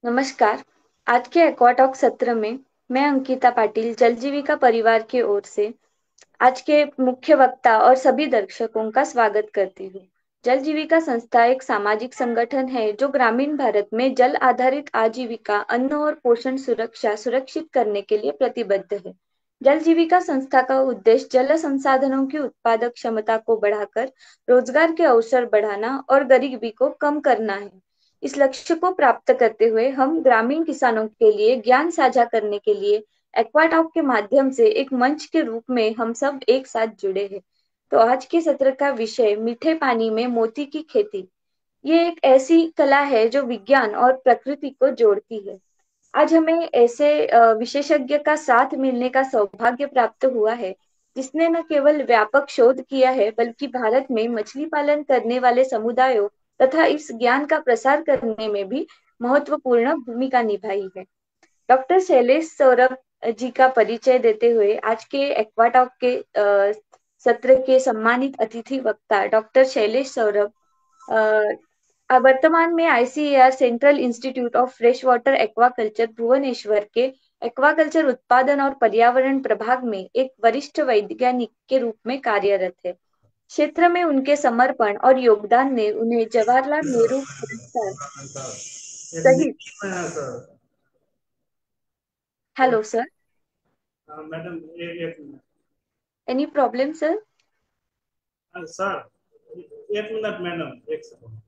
नमस्कार। आज के एक्वाटॉक सत्र में मैं अंकिता पाटिल जल जीविका परिवार की ओर से आज के मुख्य वक्ता और सभी दर्शकों का स्वागत करती हूँ। जल जीविका संस्था एक सामाजिक संगठन है जो ग्रामीण भारत में जल आधारित आजीविका, अन्न और पोषण सुरक्षा सुरक्षित करने के लिए प्रतिबद्ध है। जल जीविका संस्था का उद्देश्य जल संसाधनों की उत्पादक क्षमता को बढ़ाकर रोजगार के अवसर बढ़ाना और गरीबी को कम करना है। इस लक्ष्य को प्राप्त करते हुए हम ग्रामीण किसानों के लिए ज्ञान साझा करने के लिए एक्वाटॉक के माध्यम से एक मंच के रूप में हम सब एक साथ जुड़े हैं। तो आज के सत्र का विषय मीठे पानी में मोती की खेती। ये एक ऐसी कला है जो विज्ञान और प्रकृति को जोड़ती है। आज हमें ऐसे विशेषज्ञ का साथ मिलने का सौभाग्य प्राप्त हुआ है जिसने न केवल व्यापक शोध किया है बल्कि भारत में मछली पालन करने वाले समुदायों तथा इस ज्ञान का प्रसार करने में भी महत्वपूर्ण भूमिका निभाई है। डॉक्टर शैलेश सौरभ जी का परिचय देते हुए आज के एक्वाटॉक के सत्र के सम्मानित अतिथि वक्ता डॉक्टर शैलेश सौरभ वर्तमान में ICAR central institute of fresh water aquaculture Bhubaneswar के एक्वाकल्चर उत्पादन और पर्यावरण प्रभाग में एक वरिष्ठ वैज्ञानिक के रूप में कार्यरत है। क्षेत्र में उनके समर्पण और योगदान ने उन्हें जवाहरलाल नेहरू पुरस्कार एक सहित। मीटिंग में है सर। Hello sir. हाँ, मैडम एक मिनट। Any problem sir? हाँ, सर एक मिनट मैडम, एक सेकंड।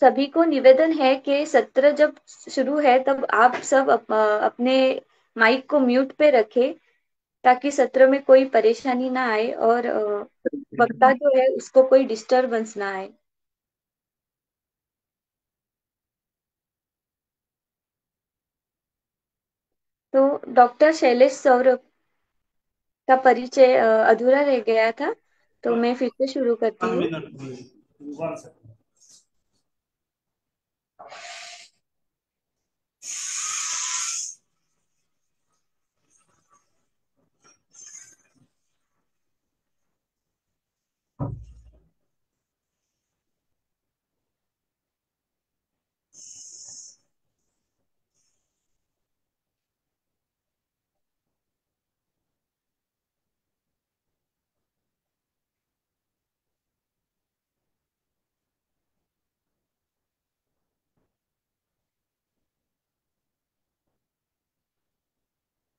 सभी को निवेदन है कि सत्र जब शुरू है तब आप सब अपने माइक को म्यूट पे रखें ताकि सत्र में कोई परेशानी ना आए और वक्ता जो है उसको कोई डिस्टरबेंस ना आए। तो डॉक्टर शैलेश सौरभ का परिचय अधूरा रह गया था, तो मैं फिर से शुरू करती वन हूँ। Minute please, one second.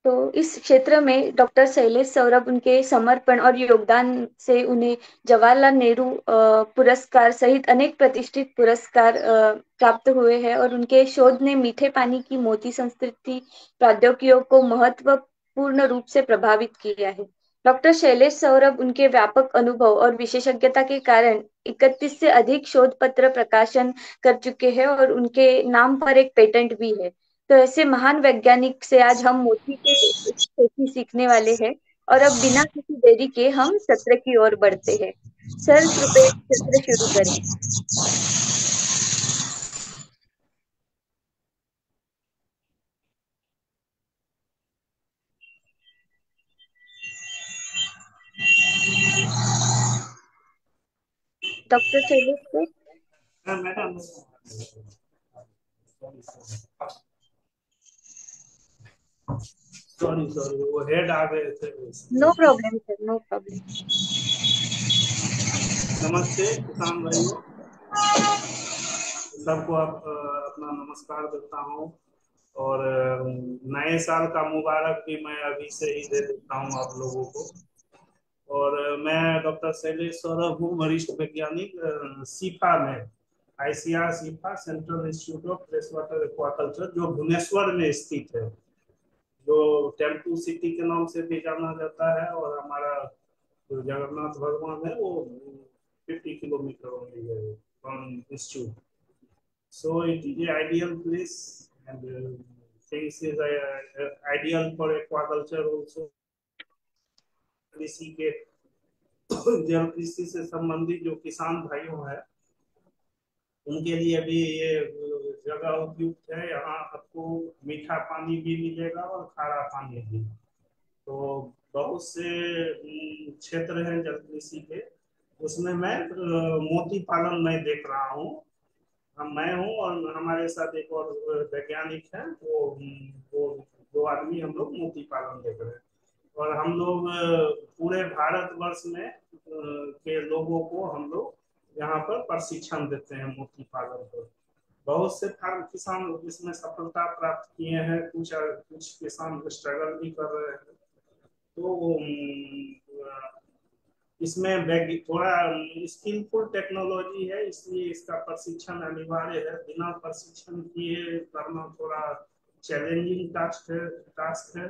तो इस क्षेत्र में डॉक्टर शैलेश सौरभ उनके समर्पण और योगदान से उन्हें जवाहरलाल नेहरू पुरस्कार सहित अनेक प्रतिष्ठित पुरस्कार प्राप्त हुए हैं और उनके शोध ने मीठे पानी की मोती संस्कृति प्रौद्योगिकियों को महत्वपूर्ण रूप से प्रभावित किया है। डॉक्टर शैलेश सौरभ उनके व्यापक अनुभव और विशेषज्ञता के कारण 31 से अधिक शोध पत्र प्रकाशन कर चुके हैं और उनके नाम पर एक पेटेंट भी है। तो ऐसे महान वैज्ञानिक से आज हम मोती के खेती सीखने वाले हैं। और अब बिना किसी देरी के हम सत्र की ओर बढ़ते हैं। सर कृपया सत्र शुरू करें। Doctor Shailesh sir. हाँ मैडम, सॉरी सॉरी, वो हेड आ गए थे। No problem sir, no problem. नमस्ते किसान भाइयों, सबको अपना नमस्कार देता हूँ। और नए साल का मुबारक भी मैं अभी से ही दे देता हूँ आप लोगों को। और मैं डॉक्टर शैलेश सौरभ हूँ, वरिष्ठ वैज्ञानिक सीफा में, ICR CIFA central institute of fresh water aquaculture, जो भुवनेश्वर में स्थित है, जो टेम्पू सिटी के नाम से भी जाना जाता है। और हमारा जो जगन्नाथ भगवान है वो 50 किलोमीटर ओनली है from institute. So it is an ideal place, and things is ideal for aquaculture also। कृषि के जल कृषि से संबंधित जो किसान भाइयों है उनके लिए भी ये जगह उपयुक्त है। यहाँ आपको मीठा पानी भी मिलेगा और खारा पानी भी। तो बहुत से क्षेत्र हैं जल कृषि के, उसमें मैं मोती पालन मैं देख रहा हूँ। हम मैं हूँ और हमारे साथ एक और वैज्ञानिक है, वो दो आदमी हम लोग मोती पालन देख रहे हैं। और हम लोग पूरे भारतवर्ष में के लोगों को हम लोग यहाँ पर प्रशिक्षण देते हैं मोती पालन पर। बहुत से फार्म किसान इसमें सफलता प्राप्त किए हैं, कुछ कुछ किसान स्ट्रगल भी कर रहे हैं। तो इसमें थोड़ा स्किलफुल टेक्नोलॉजी है, इसलिए इसका प्रशिक्षण अनिवार्य है। बिना प्रशिक्षण किए करना थोड़ा चैलेंजिंग टास्क है।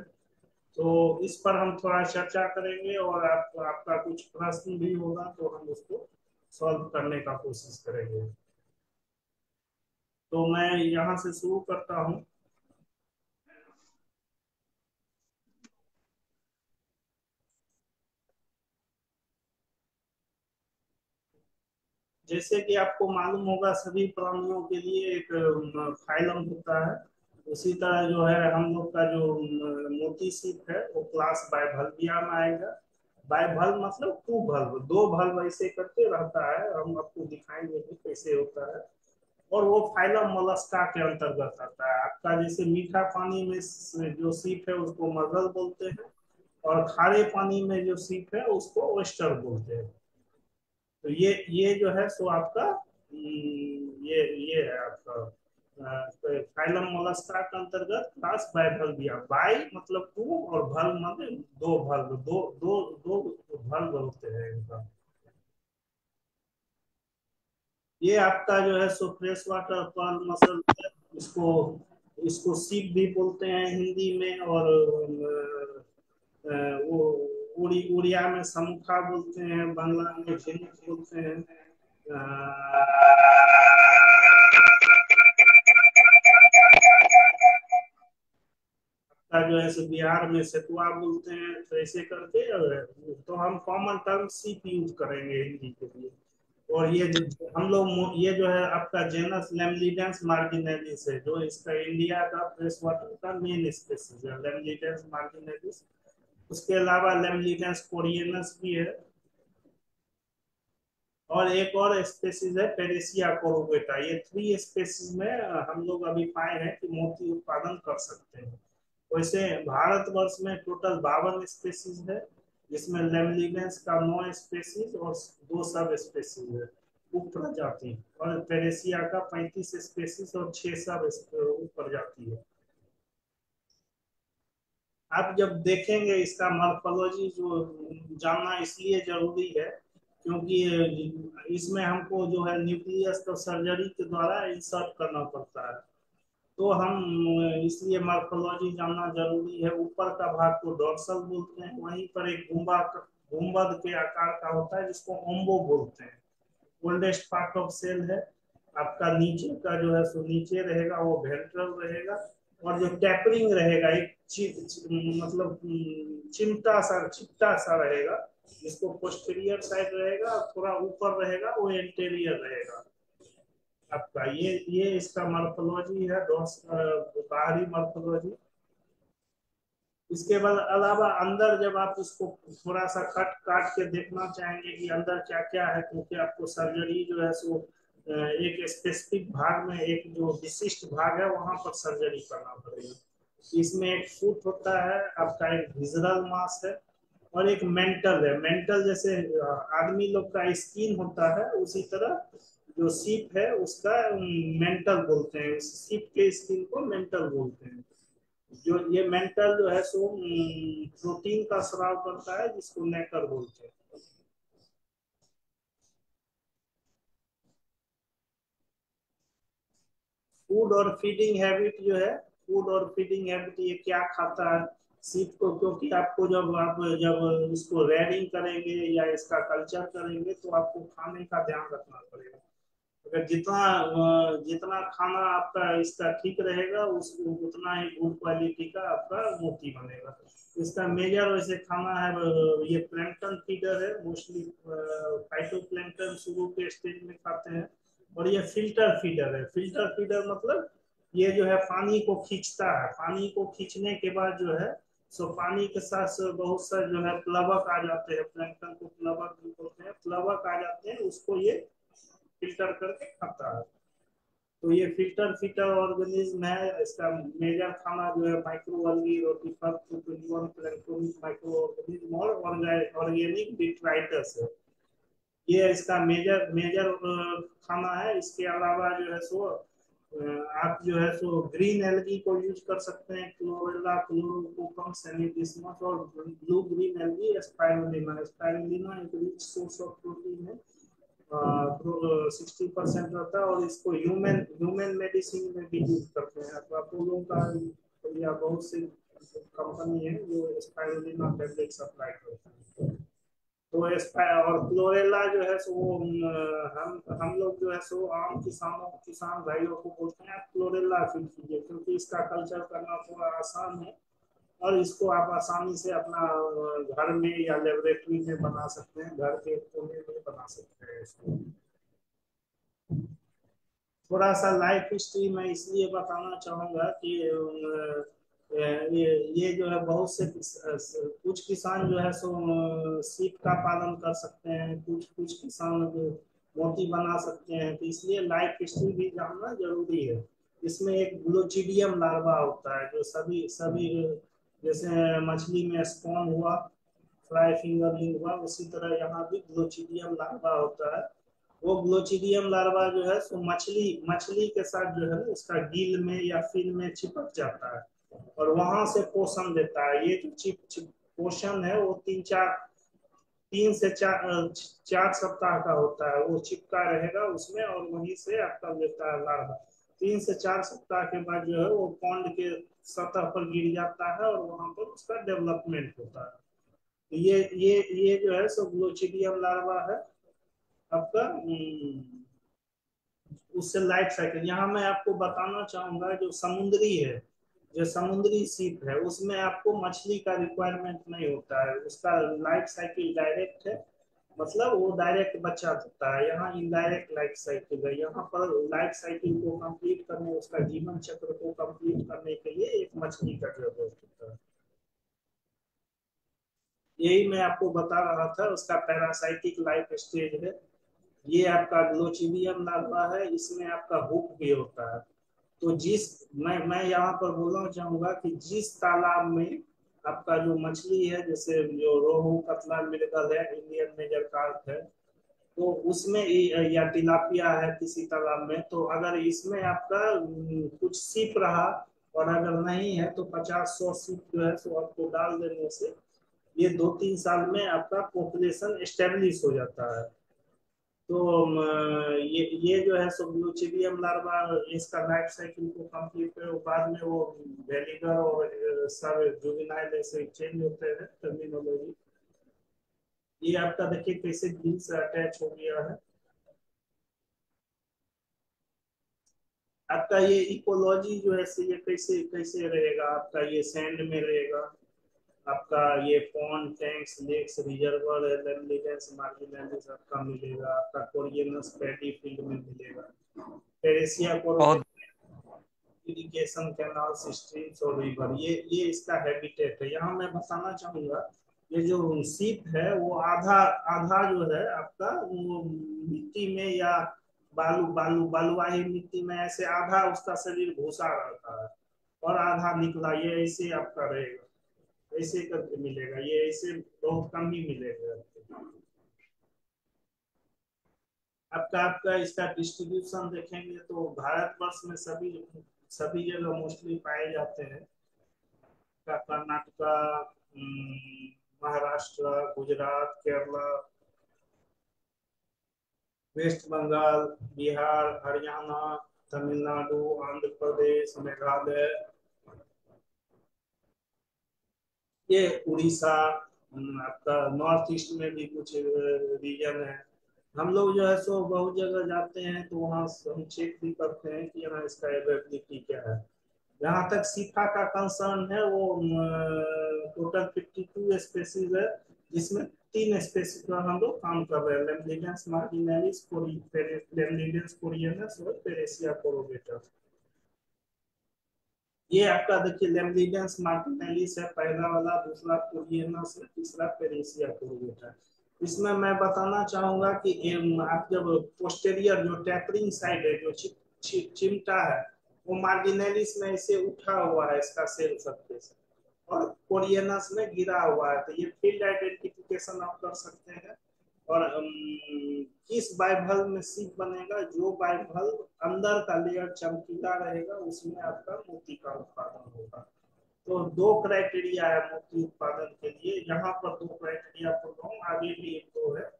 तो इस पर हम थोड़ा चर्चा करेंगे, और आपका कुछ प्रश्न भी होगा तो हम उसको सॉल्व करने का कोशिश करेंगे। तो मैं यहाँ से शुरू करता हूँ। जैसे कि आपको मालूम होगा, सभी प्राणियों के लिए एक फाइलम होता है। उसी तरह जो है हम लोग का जो मोती सीप है वो क्लास बाइवल्विया में आएगा। बाइवल्व मतलब टू भल्व, दो भल्व ऐसे करके रहता है, हम आपको दिखाएंगे कि कैसे होता है। और वो फाइलम मोलस्का के अंतर्गत आता है। आपका जैसे मीठा पानी में जो सीप है उसको मगल बोलते हैं, और खारे पानी में जो सीप है उसको ओयस्टर बोलते हैं। तो ये जो है सो आपका ये है आपका फाइलम मोलस्का के अंतर्गत क्लास बाइवल्विया। बाई मतलब टू, और भल्व मतलब दो भल्व, दो भल्व होते हैं इनका। ये आपका जो है सो फ्रेश वाटर पर्ल मसल है। इसको इसको सीप भी बोलते हैं हिंदी में, और वो उड़िया में समुखा बोलते हैं, बांग्ला में झिनुक बोलते हैं। अ, का जो है सो बिहार में सेतुआ बोलते हैं। तो ऐसे करके तो हम कॉमन टर्म सीप यूज करेंगे हिंदी के लिए। और ये हम लोग ये जो है आपका जेनस लेमलिडेंस मार्जिनेलिस है, जो इसका इंडिया का फ्रेश वाटर का मेन स्पेसीज है, लेमलिडेंस मार्जिनेलिस। उसके अलावा लेमलिडेंस कोरिएनस भी है। और एक और स्पेसीज है पेरेसिया कोरोगेटा। ये थ्री स्पेसीज में हम लोग अभी पाए हैं कि मोती उत्पादन कर सकते हैं। वैसे भारतवर्ष में टोटल 52 स्पेसीज है, जिसमें लेमलिनेस का 9 स्पेसीज और दो सब स्पेसीज है, उप प्रजाति। और पेरेसिया का 35 स्पेसीज और 6 सब उप प्रजाति है। आप जब देखेंगे इसका मॉर्फोलॉजी जो जानना इसलिए जरूरी है, क्योंकि इसमें हमको जो है न्यूक्लियस तो सर्जरी के द्वारा इंसर्ट करना पड़ता है। तो हम इसलिए मॉर्फोलॉजी जानना जरूरी है। ऊपर का भाग को डोर्सल बोलते हैं, वहीं पर एक गुंबद के आकार का होता है जिसको ओम्बो बोलते हैं। ओल्डेस्ट पार्ट ऑफ सेल है। आपका नीचे का जो है सो नीचे रहेगा, वो वेंट्रल रहेगा। और जो टैपरिंग रहेगा एक मतलब चिमटा सा रहेगा, जिसको पोस्टीरियर साइड रहेगा, और थोड़ा ऊपर रहेगा वो इंटीरियर रहेगा आपका। ये इसका मॉर्फोलॉजी है, बाहरी मॉर्फोलॉजी। इसके बाद अलावा अंदर जब आप इसको थोड़ा सा कट काट के देखना चाहेंगे कि अंदर क्या क्या है, क्योंकि आपको सर्जरी जो है सो एक स्पेसिफिक भाग में, एक जो विशिष्ट भाग है वहां पर सर्जरी करना पड़ेगा। इसमें एक फुट होता है आपका, एक विजरल मास है, और एक मेंटल है। मेंटल जैसे आदमी लोग का स्किन होता है, उसी तरह जो सीप है उसका मेंटल बोलते हैं। उस सीप के स्किन को मेंटल बोलते हैं। जो ये मेंटल जो है सो प्रोटीन का स्राव करता है, जिसको नेकर बोलते हैं। फूड और फीडिंग हैबिट जो है, फूड और फीडिंग हैबिट ये क्या खाता है सीप को, क्योंकि आपको जब इसको रेयरिंग करेंगे या इसका कल्चर करेंगे तो आपको खाने का ध्यान रखना पड़ेगा। अगर जितना खाना आपका इसका ठीक रहेगा, उस उतना ही गुड क्वालिटी का आपका मोती बनेगा। इसका मेजर वैसे खाना है, ये प्लैंक्टन फीडर है मोस्टली। फाइटोप्लैंक्टन शुरू के स्टेज में खाते हैं। और ये फिल्टर फीडर है। फिल्टर फीडर मतलब ये जो है पानी को खींचता है, पानी को खींचने के बाद जो है सो पानी के साथ साथ बहुत सारे जो है प्लवक आ जाते हैं, प्लैंकटन को प्लवक भी बोलते हैं, प्लवक आ जाते हैं, उसको ये फिल्टर करके खाता है। तो ये फिल्टर फिल्टर ऑर्गेनिज्म है। इसका मेजर खाना जो है माइक्रोअल्गी, रोटीफर, प्रोटोजोअन, प्लैंक्टोनिक माइक्रो ऑर्गेनिज्म और ऑर्गेनिक डिट्राइटस है। ये इसका मेजर मेजर खाना है। इसके अलावा जो है सो आप जो है सो ग्रीन एल्गी को यूज कर सकते हैं, क्लोरेला, क्लोरोकोकम, सेमिडिसमस और blue green algae, spirulina. Spirulina एक रिच सोर्स ऑफ प्रोटीन है, 60% रहता है, और इसको ह्यूमन ह्यूमन मेडिसिन में भी यूज करते हैं। तो अपोलो का या बहुत सी कंपनी है जो स्पाइरुलिना टेबलेट सप्लाई करते हैं। तो और क्लोरेला जो है सो वो हम लोग जो है सो आम किसान भाइयों को बोलते हैं आप क्लोरेला फीड कीजिए, क्योंकि इसका कल्चर करना थोड़ा आसान है, और इसको आप आसानी से अपना घर में या लेबोरेटरी में बना सकते हैं, घर के कोने में बना सकते हैं इसको। थोड़ा सा लाइफ हिस्ट्री मैं इसलिए बताना चाहूंगा कि ये जो है बहुत से कुछ किसान जो है सो सीप का पालन कर सकते हैं, कुछ कुछ किसान जो मोती बना सकते हैं, तो इसलिए लाइफ हिस्ट्री भी जानना जरूरी है। इसमें एक ग्लोचिडियम लार्वा होता है जो सभी सभी जैसे मछली में स्पॉन हुआ, फ्राई फिंगरलिंग हुआ, उसी तरह यहाँ भी ग्लोचिडियम लार्वा होता है। वो ग्लोचिडियम लार्वा जो है सो मछली मछली के साथ जो है ना उसका गिल में या फिन में चिपक जाता है, और वहां से पोषण देता है। ये जो चिप चिप पोषण है वो 3 से 4 सप्ताह का होता है। वो चिपका रहेगा उसमें, और वहीं से आपका लेता है लार्वा। 3 से 4 सप्ताह के बाद जो है वो पॉन्ड के सतह पर गिर जाता है, और वहां पर उसका डेवलपमेंट होता है। तो ये जो है सो ग्लोचिडियम लार्वा है आपका। उससे लाइफ साइकिल यहाँ मैं आपको बताना चाहूंगा, जो समुद्री है, जो समुद्री सीप है, उसमें आपको मछली का रिक्वायरमेंट नहीं होता है, उसका लाइफ साइकिल डायरेक्ट है। मतलब वो डायरेक्ट बच्चा देता है। यहाँ इनडायरेक्ट लाइफ साइकिल है। यहाँ पर लाइफ साइकिल को कंप्लीट करने, उसका जीवन चक्र को कंप्लीट करने के लिए एक मछली का जरूरत होता है। यही मैं आपको बता रहा था, उसका पैरासाइटिक लाइफ स्टेज है। ये आपका ग्लोचिडियम लार्वा है, इसमें आपका हुक भी होता है। तो जिस मैं यहाँ पर बोलना चाहूंगा कि जिस तालाब में आपका जो मछली है, जैसे जो रोहू, कतला, मृगल है, इंडियन मेजर कार्प है, तो उसमें या तिलापिया है किसी तालाब में, तो अगर इसमें आपका कुछ सीप रहा, और अगर नहीं है तो 50-100 सीप जो है सो आपको डाल देने से ये 2-3 साल में आपका पॉपुलेशन एस्टेब्लिश हो जाता है। तो ये जो है सो ब्लूचिडियम लार्वा, इसका लाइफ साइकिल को कंप्लीट करे, बाद में वो वेलिगर और सब जुवेनाइल ऐसे चेंज होते हैं टर्मिनोलॉजी। ये आपका देखिए कैसे दिल से अटैच हो गया है। आपका ये इकोलॉजी जो है ये कैसे कैसे रहेगा, आपका ये सैंड में रहेगा, आपका ये पॉन्ड, टैंक्स, लेक्स, रिजर्वर, लैंडलीनेस, मार्जिनलिस आपका मिलेगा, आपका कोरियनस पैडी फील्ड में मिलेगा, टेरेसिया बहुत इरिगेशन कैनाल, स्ट्रीम्स और रिवर, ये इसका हैबिटेट है। यहाँ मैं बताना चाहूंगा, ये जो सीप है वो आधा आधा जो है आपका वो मिट्टी में या बालुवाही मिट्टी में, ऐसे आधा उसका शरीर घुसा रहता है, और आधा निकला, ये ऐसे आपका रहेगा, ऐसे करके मिलेगा। ये ऐसे बहुत कम ही मिलेगा आपको। आपका आपका इसका डिस्ट्रीब्यूशन देखेंगे तो भारतवर्ष में सभी सभी जगह मोस्टली पाए जाते हैं। कर्नाटका, महाराष्ट्र, गुजरात, केरला, वेस्ट बंगाल, बिहार, हरियाणा, तमिलनाडु, आंध्र प्रदेश, मेघालय, ये उड़ीसा, आपका नॉर्थ ईस्ट में भी कुछ रीजन है। हम लोग जो है सो बहुत जगह जाते हैं तो वहाँ हम चेक भी करते हैं कि यहाँ इसका एवेबिलिटी क्या है। जहाँ तक सीफा का कंसर्न है, वो टोटल 52 स्पेसीज है, जिसमें 3 स्पेसीज पर हम लोग काम कर रहे हैं, लेम्निडेंस मार्जिनालिस, लेम्निडेंस कोरियनस और पेरेसिया कोरोगेटा। ये आपका देखिए लेमनिडेंस मार्टिनेलिस है पहला वाला, दूसरा कोरिएनस है, तीसरा पेरेसिया कोरिएटा है। इसमें मैं बताना चाहूंगा कि आप जब पोस्टेरियर जो टैपरिंग साइड है, जो चिमटा है, वो मार्टिनेलिस में इसे उठा हुआ है, इसका सेल सरफेस, और कोरिएनस में गिरा हुआ है। तो ये फील्ड आइडेंटिफिकेशन आप कर सकते हैं। और किस बाइवल्व में सीप बनेगा, जो बाइवल्व अंदर का लेयर चमकीला रहेगा उसमें आपका मोती का उत्पादन होगा। तो दो क्राइटेरिया है मोती उत्पादन के लिए, यहाँ पर दो क्राइटेरिया बोल रहा हूँ, आगे भी एक दो है।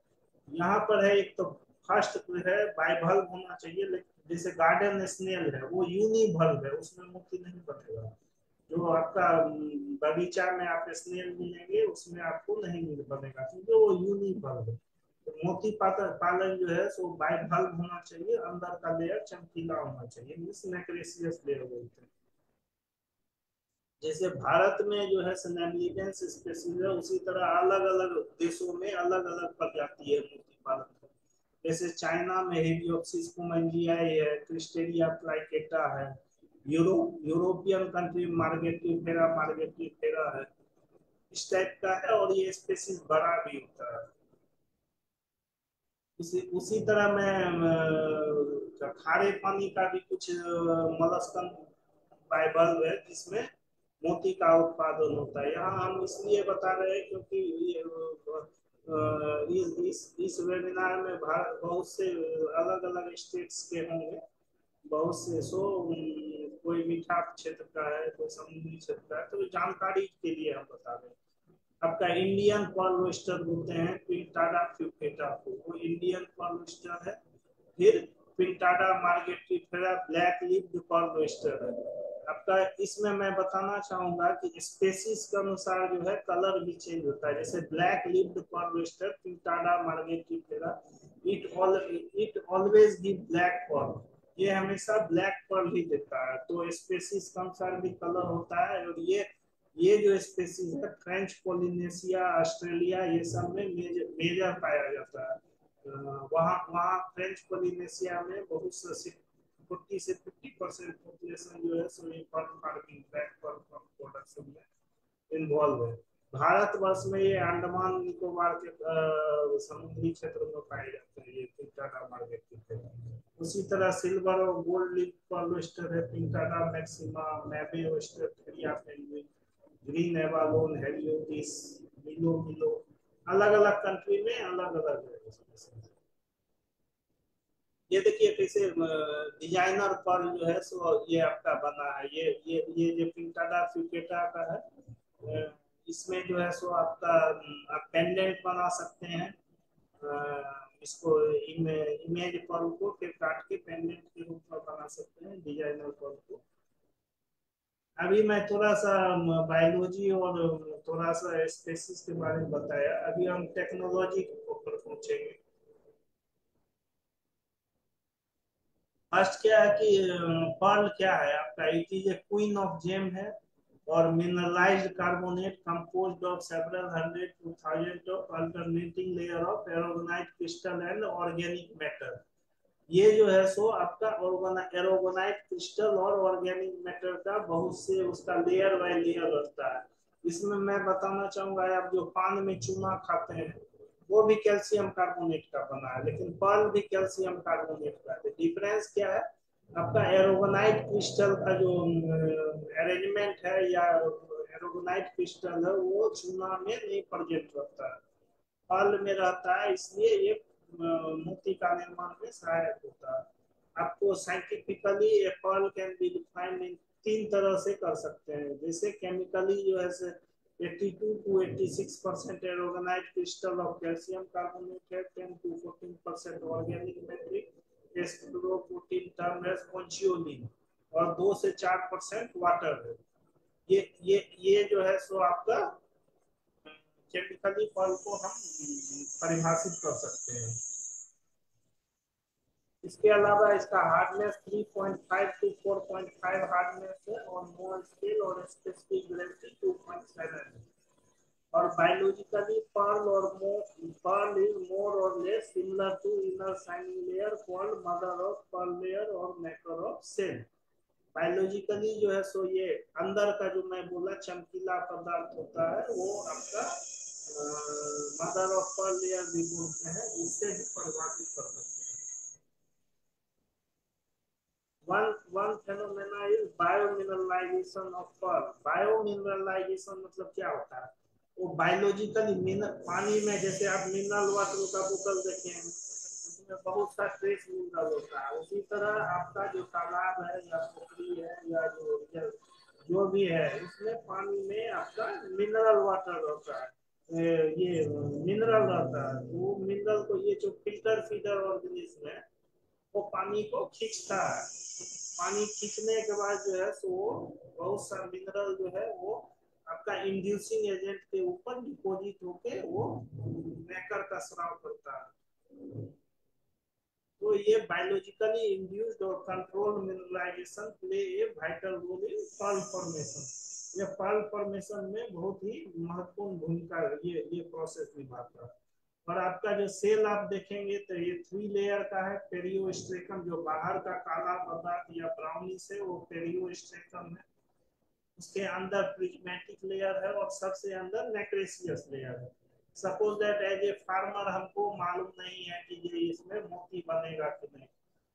यहाँ पर है एक तो फर्स्ट है बाइवल्व होना चाहिए, लेकिन जैसे गार्डन स्नेल है वो यूनिवल्व है, उसमें मोती नहीं बनेगा। जो आपका बगीचा में आप स्नेल मिलेंगे उसमें आपको नहीं मिल बनेगा, क्योंकि वो यूनिवल्व है। तो मोती पालन जो है सो बाइवल्व होना चाहिए, अंदर का लेयर चमकीला होना चाहिए, मिस मैक्रेसियस लेयर बोलते हैं। जैसे भारत में जो है सिनेमिलिडेंस स्पेसीज है, उसी तरह अलग अलग देशों में अलग अलग प्रजाति है मोती पालन की। जैसे चाइना में हेलियोप्सिस कुमेंजियाई है, क्रिस्टेलिया प्लाइकेटा है। यूरोपियन कंट्री मार्गेटिफेरा है, इस टाइप का है, और ये स्पेसीज बड़ा भी होता है। उसी उसी तरह में खारे पानी का भी कुछ मलस्कन बाइबल है जिसमें मोती का उत्पादन होता है। यहाँ हम इसलिए बता रहे हैं क्योंकि ये, इस वेबिनार में भारत बहुत से अलग अलग स्टेट्स के होंगे, बहुत से सो कोई मीठा क्षेत्र का है, कोई समुद्री क्षेत्र का है, तो जानकारी के लिए हम बता रहे हैं। आपका इंडियन पर्ल रोस्टर बोलते हैं पिंटाडा फ्यूकेटा को, वो इंडियन पर्ल रोस्टर है। फिर पिंटाडा मार्गेटिफेरा ब्लैक लिप्ड पर्ल रोस्टर है आपका। इसमें मैं बताना चाहूंगा कि स्पेसीज के अनुसार जो है कलर भी चेंज होता है। जैसे black lipped pearl oyster Pinctada margaritifera, it always give black pearl, ये हमेशा ब्लैक पर्ल ही देता है। तो स्पेसीज के अनुसार भी कलर होता है। और ये जो स्पेसीज है फ्रेंच पोलिनेशिया, ऑस्ट्रेलिया, ये सब में मेजर पाया जाता है। वहाँ वहाँ फ्रेंच पोलिनेशिया में बहुत से 40 से 50% पॉपुलेशन जो है सो ये firm farming back firm production में इन्वॉल्व है। भारतवर्ष में ये अंडमान निकोबार के समुद्री क्षेत्र में पाए जाते हैं, ये पिंटाडा मार्गेटिफेरा। उसी तरह सिल्वर और गोल्ड लिप पर्ल ओयस्टर है Pinctada maxima, mabe oyster, Pteria penguin, green abalone, Haliotis, मिलो मिलो। अलग अलग कंट्री में अलग अलग है। ये देखिए कैसे डिजाइनर पर्ल जो है सो ये आपका बना है, ये जो पिंटाडा फ्यूकेटा का है। इसमें जो है सो आपका आप पेंडेंट बना सकते हैं। इसको इमेज पर्ल को फिर काट के पेंडेंट के रूप में बना सकते हैं डिजाइनर पर्ल को। अभी मैं थोड़ा सा बायोलॉजी और थोड़ा सा स्पेसिस के बारे में बताया, अभी हम टेक्नोलॉजी के ऊपर पहुंचेंगे। फर्स्ट क्या है कि पर्ल क्या है आपका, it is a queen of gem है, और mineralised carbonate composed of several hundred to thousand of alternating layer of aragonite crystal and organic matter. ये जो है सो आपका एरोगोनाइट क्रिस्टल और ऑर्गेनिक मैटर का बहुत से उसका लेयर बाय लेयर रहता है। इसमें मैं बताना चाहूंगा, आप जो पान में चूना खाते हैं वो भी कैल्शियम कार्बोनेट का बना है, लेकिन पर्ल भी कैल्शियम कार्बोनेट का है। डिफरेंस क्या है, आपका एरोगोनाइट क्रिस्टल का जो अरेंजमेंट है या एरोगोनाइट क्रिस्टल है वो चूना में नहीं प्रेजेंट रहता है, पर्ल में रहता है, इसलिए ये मोती का निर्माण में सहायक होता है। आपको scientifically a pearl can be defined in तीन तरह से कर सकते हैं। जैसे केमिकली जो है 82 to 86% aragonite crystal of calcium carbonate है, 10 to 14% ऑर्गेनिक मैट्रिक एस्ट्रोप्रोटीन टर्म एज पोंचियोलिन, और 2 से 4% वाटर है। ये जो है सो आपका केमिकली पर्ल को हम परिभाषित कर सकते हैं। इसके अलावा इसका हार्डनेस 3.5 to 4.5 हार्डनेस है, और मोर स्केल और स्पेसिफिक ग्रेविटी 2.7 है। और बायोलॉजिकली पर्ल इज मोर और less similar to inner shining layer called mother of pearl layer और मेकर ऑफ सेल। बायोलॉजिकली जो है सो ये अंदर का जो मैं बोला चमकीला पदार्थ होता है वो आपका मदर ऑफ पर्ल लेयर भी बोलते हैं, इससे भी परिभाषित कर सकते हैं। One phenomena is biomineralisation of pearl. Biomineralisation मतलब क्या होता है, वो बायोलॉजिकली पानी में जैसे आप मिनरल वाटर का बोतल देखे हैं, उसमें बहुत सा ट्रेस मिनरल होता है, उसी तरह आपका जो तालाब है या पोखरी है या जो भी है उसमें पानी में आपका मिनरल वाटर रहता है, ये मिनरल रहता है। वो मिनरल को ये जो फिल्टर फीडर ऑर्गेनिज्म है वो पानी को खींचता है। पानी खींचने के बाद जो है सो बहुत सा मिनरल जो है वो आपका इंड्यूसिंग एजेंट के ऊपर डिपोजिट होके वो नेकर का स्राव करता है। तो ये बायोलॉजिकली इंड्यूस्ड और controlled mineralisation play a vital role in pearl formation. ये पर्ल फॉर्मेशन में बहुत ही महत्वपूर्ण भूमिका ये प्रोसेस निभाता है। और आपका जो सेल आप देखेंगे तो ये 3 लेयर का है। पेरियोस्ट्रेकम जो बाहर का काला पदार्थ या ब्राउनिश है वो पेरियोस्ट्रेकम है, उसके अंदर प्रिज्मेटिक लेयर है और सबसे अंदर नेक्रेसियस लेयर है। Suppose that as a farmer हमको मालूम नहीं है कि ये इसमें मोती बनेगा कि नहीं,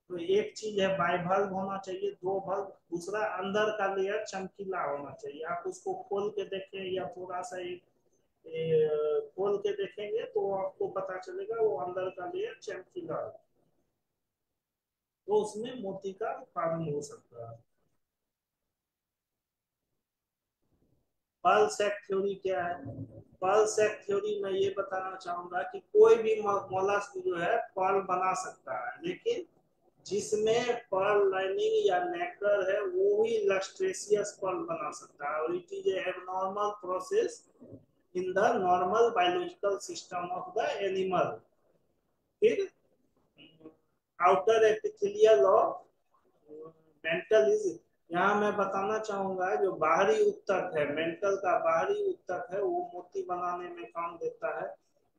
तो एक चीज है बाइवल्व होना चाहिए, 2 बल्ब, दूसरा अंदर का लेयर चमकीला होना चाहिए। आप उसको खोल के देखें या थोड़ा सा एक खोल के देखेंगे तो आपको पता चलेगा वो अंदर का लेयर चमकीला है, तो उसमें मोती का उत्पादन हो सकता है। पर्ल सेट थ्योरी क्या है? पर्ल सेट थ्योरी में ये बताना चाहूंगा कि कोई भी मोलस्क जो है पर्ल बना सकता है, लेकिन जिसमें पर्ल लाइनिंग या नेकर है वो ही लस्ट्रेशियस पर्ल बना सकता है, और it is abnormal process in the normal biological system of the animal. फिर outer epithelial of mantle is, यहाँ मैं बताना चाहूंगा जो बाहरी उत्तक है, मेंटल का बाहरी उत्तक है वो मोती बनाने में काम देता है।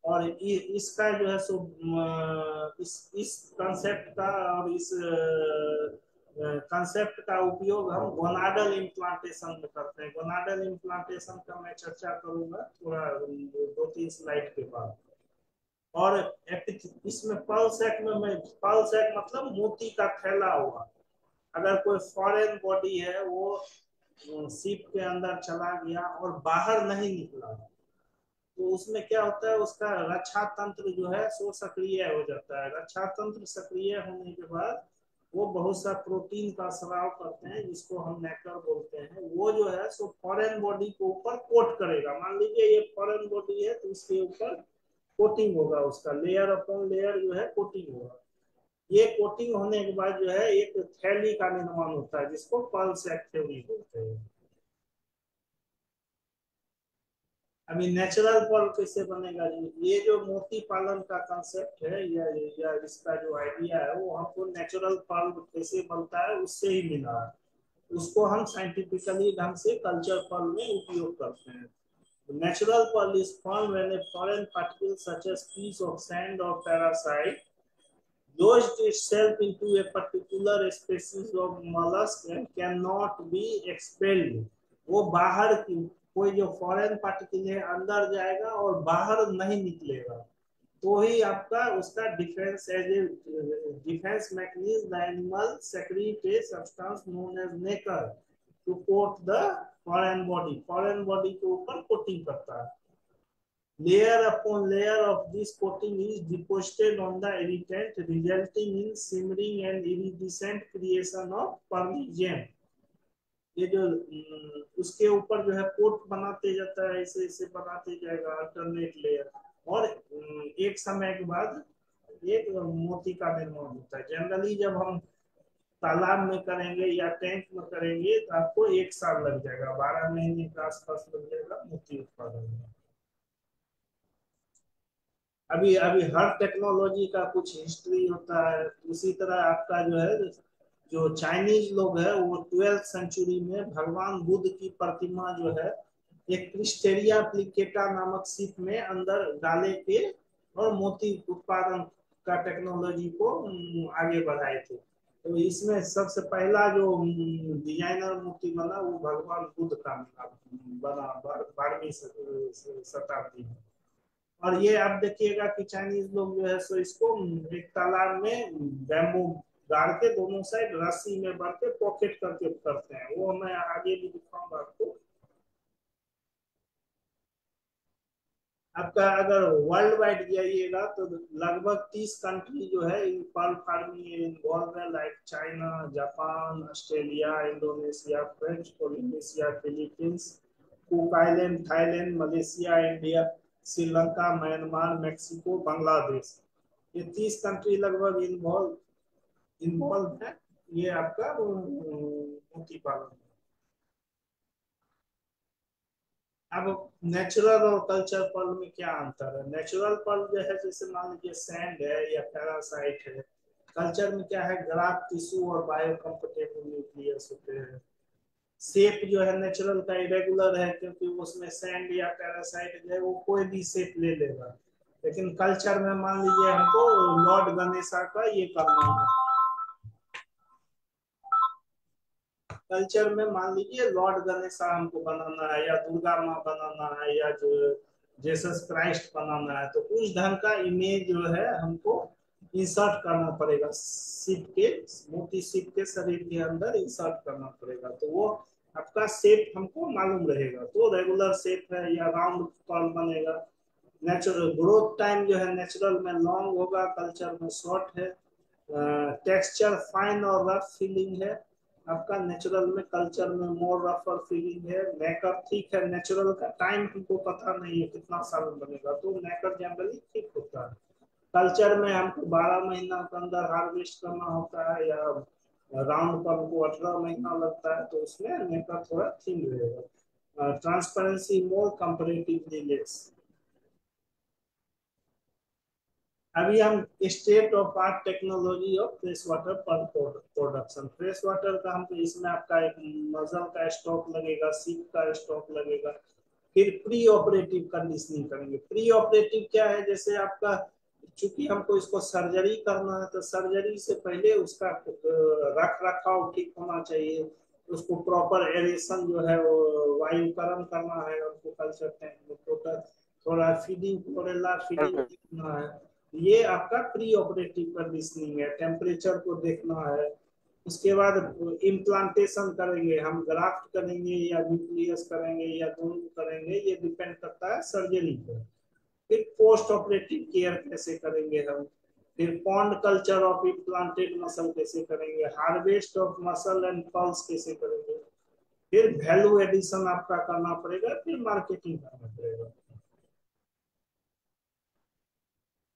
और इसका जो है सो इस कंसेप्ट का और इस कंसेप्ट का उपयोग हम गोनाडल इम्प्लांटेशन में करते हैं। गोनाडल इम्प्लांटेशन का मैं चर्चा करूंगा थोड़ा 2-3 स्लाइड के बाद। और इसमें पर्ल सेट में मैं, पर्ल सेट मतलब मोती का फैला हुआ, अगर कोई फॉरेन बॉडी है वो शिप के अंदर चला गया और बाहर नहीं निकला, तो उसमें क्या होता है, उसका रक्षा तंत्र जो है सो सक्रिय हो जाता है। रक्षा तंत्र सक्रिय होने के बाद वो बहुत सा प्रोटीन का स्राव करते हैं जिसको हम नेकर बोलते हैं। वो जो है सो फॉरेन बॉडी के ऊपर कोट करेगा। मान लीजिए ये फॉरेन बॉडी है तो उसके ऊपर कोटिंग होगा, उसका लेयर अपॉन लेयर जो है कोटिंग होगा। ये कोटिंग होने के बाद जो है एक थैली का निर्माण होता है जिसको पर्ल सेट थ्योरी बोलते हैं। अभी नेचुरल पर्ल कैसे बनेगा जी? ये जो मोती पालन का कंसेप्ट है या इसका जो आइडिया है वो हमको नेचुरल पर्ल कैसे बनता है उससे ही मिला है। उसको हम साइंटिफिकली ढंग से कल्चर पर्ल में उपयोग करते हैं। Natural pearl is form when a foreign particle such as piece of sand और parasite lodged itself into a particular species of mollusk and cannot be expelled। वो बाहर की कोई जो फॉरेन पार्टिकल है अंदर जाएगा और बाहर नहीं निकलेगा, तो ही आपका उसका defence as a defence mechanism the animal secrete a substance known as nacre to coat the foreign body. Foreign body के ऊपर कोटिंग करता है। Layer upon layer of this coating is deposited on the irritant, resulting in shimmering and iridescent creation of pearly gem। ये जो उसके ऊपर जो है कोट बनाते जाता है, ऐसे ऐसे बनाते जाएगा अल्टरनेट लेयर, और एक समय के बाद एक मोती का निर्माण होता है। जनरली जब हम तालाब में करेंगे या टैंक में करेंगे तो आपको 1 साल लग जाएगा, 12 महीने के आसपास लग जाएगा मोती उत्पादन में। अभी अभी हर टेक्नोलॉजी का कुछ हिस्ट्री होता है। उसी तरह आपका जो है जो चाइनीज लोग है वो 12th सेंचुरी में भगवान बुद्ध की प्रतिमा जो है एक क्रिस्टेरिया प्लिकेटा नामक शिप में अंदर डाले के और मोती उत्पादन का टेक्नोलॉजी को आगे बढ़ाए थे। तो इसमें सबसे पहला जो डिजाइनर मूर्ति बना वो भगवान बुद्ध का बना 12वीं शताब्दी में। और ये आप देखिएगा कि चाइनीज लोग जो है सो इसको एक तालाब में बैम्बू गाड़ के दोनों साइड रस्सी में भर के पॉकेट करके करते हैं, वो मैं आगे भी दिखाऊंगा आपको। आपका अगर वर्ल्ड वाइड जाइएगा तो लगभग 30 कंट्री जो है इन पर्ल फार्मिंग में इन्वॉल्व है, like China, Japan, Australia, Indonesia, French Polynesia, Philippines, cook island, Thailand, Malaysia, India, Sri Lanka, Myanmar, Mexico, Bangladesh. ये 30 कंट्री लगभग इन्वॉल्व इन्वॉल्व है। ये आपका मोती पालन। अब नेचुरल और कल्चर पर्ल में क्या अंतर है? नेचुरल पर्ल जो है जैसे मान लीजिए सैंड है या पैरासाइट है। कल्चर में क्या है, ग्राफ टिश्यू और बायो कंपोर्टेबल न्यूक्लियस होते हैं। शेप जो है नेचुरल का इरेगुलर है, क्योंकि उसमें सैंड या पैरासाइट जो है वो कोई भी शेप ले लेगा। लेकिन कल्चर में मान लीजिए हमको लॉर्ड गणेशा का ये करना है, कल्चर में मान लीजिए लॉर्ड गणेशा हमको बनाना है, या दुर्गा माँ बनाना है, या जो जेसस क्राइस्ट बनाना है, तो उस ढंग का इमेज जो है हमको इंसर्ट करना पड़ेगा शिव के, मोती शिव के शरीर के अंदर इंसर्ट करना पड़ेगा। तो वो आपका शेप हमको मालूम रहेगा, तो रेगुलर शेप है या राउंड पर्ल बनेगा। नेचुरल ग्रोथ टाइम जो है नेचुरल में लॉन्ग होगा, कल्चर में शॉर्ट है। टेक्सचर फाइन और रफ फीलिंग है आपका नेचुरल में, कल्चर में मोर रफर फीलिंग है। मेकअप ठीक है, नेचुरल का टाइम हमको पता नहीं है कितना साल में बनेगा, तो मेकअप जनरली ठीक होता है। कल्चर में हमको 12 महीना के अंदर हार्वेस्ट करना होता है, या राउंड पर हमको 18 महीना लगता है, तो उसमें मेकअप थोड़ा थिन रहेगा। ट्रांसपेरेंसी मोर, कंपेरेटिवली लेस। अभी हम state of art technology of fresh water production, fresh water का हमको इसमें आपका एक नजल का स्टॉक लगेगा, सीप का स्टॉक लगेगा। फिर प्री ऑपरेटिव कंडीशनिंग करेंगे। प्री ऑपरेटिव क्या है, जैसे आपका चूंकि हमको इसको सर्जरी करना है, तो सर्जरी से पहले उसका रख रखाव ठीक होना चाहिए। उसको प्रॉपर एरेशन जो है वो वायुकरण करना है, हमको कल्चर टैंक में टोटल थोड़ा फीडिंग क्लोरेला फीडिंग देखना है। ये आपका प्री ऑपरेटिव कंडीशनिंग है। टेम्परेचर को देखना है। उसके बाद इम्प्लांटेशन करेंगे, हम ग्राफ्ट करेंगे या न्यूक्लियस करेंगे या दोनों करेंगे, ये डिपेंड करता है सर्जरी पर। फिर पोस्ट ऑपरेटिव केयर कैसे करेंगे हम, फिर pond culture of implanted muscle कैसे करेंगे, harvest of muscle and pulse कैसे करेंगे, फिर वैल्यू एडिशन आपका करना पड़ेगा, फिर मार्केटिंग करना पड़ेगा।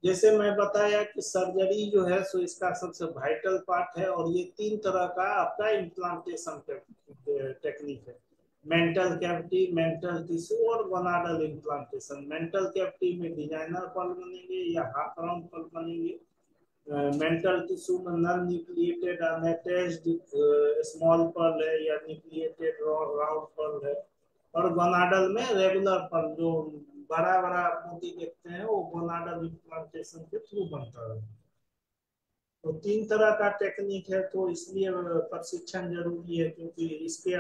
जैसे मैं बताया कि सर्जरी जो है सो इसका सबसे वाइटल पार्ट है, और ये 3 तरह का आपका इम्प्लांटेशन टेक्निक है। मेंटल कैविटी, मेंटल टिश्यू और गोनाडल इम्प्लांटेशन। मेंटल कैविटी में डिजाइनर पल बनेंगे या हाफ राउंड पल बनेंगे। मेंटल टिश्यू में non nucleated unattached small pearl है या न्यूक्लिएटेड राउंड पर्ल है। और गोनाडल में रेगुलर पर्ल, जो बड़ा बड़ा मोती देखते हैं वो गोनाडल इम्प्लांटेशन के थ्रू बनता है। तो 3 तरह का टेक्निक है, तो इसलिए प्रशिक्षण जरूरी है, क्योंकि इसके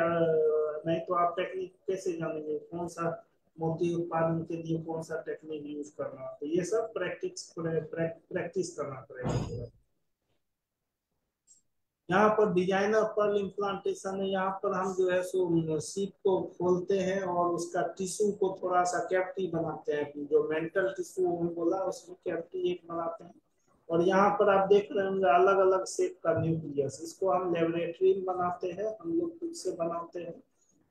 नहीं तो आप टेक्निक कैसे जानेंगे कौन सा मोती उत्पादन के लिए कौन सा टेक्निक यूज करना, तो ये सब प्रैक्टिस करना पड़ेगा। यहाँ पर डिजाइनर पर्ल इम्प्लांटेशन है। यहाँ पर हम जो है सो सीप को खोलते हैं और उसका टिश्यू को थोड़ा सा कैविटी बनाते हैं, जो मेंटल टिश्यू हमने बोला उसमें कैविटी एक बनाते हैं। और यहाँ पर आप देख रहे होंगे अलग अलग शेप का न्यूक्लियस, इसको हम लेबोरेटरी में बनाते हैं, हम लोग खुद से बनाते हैं।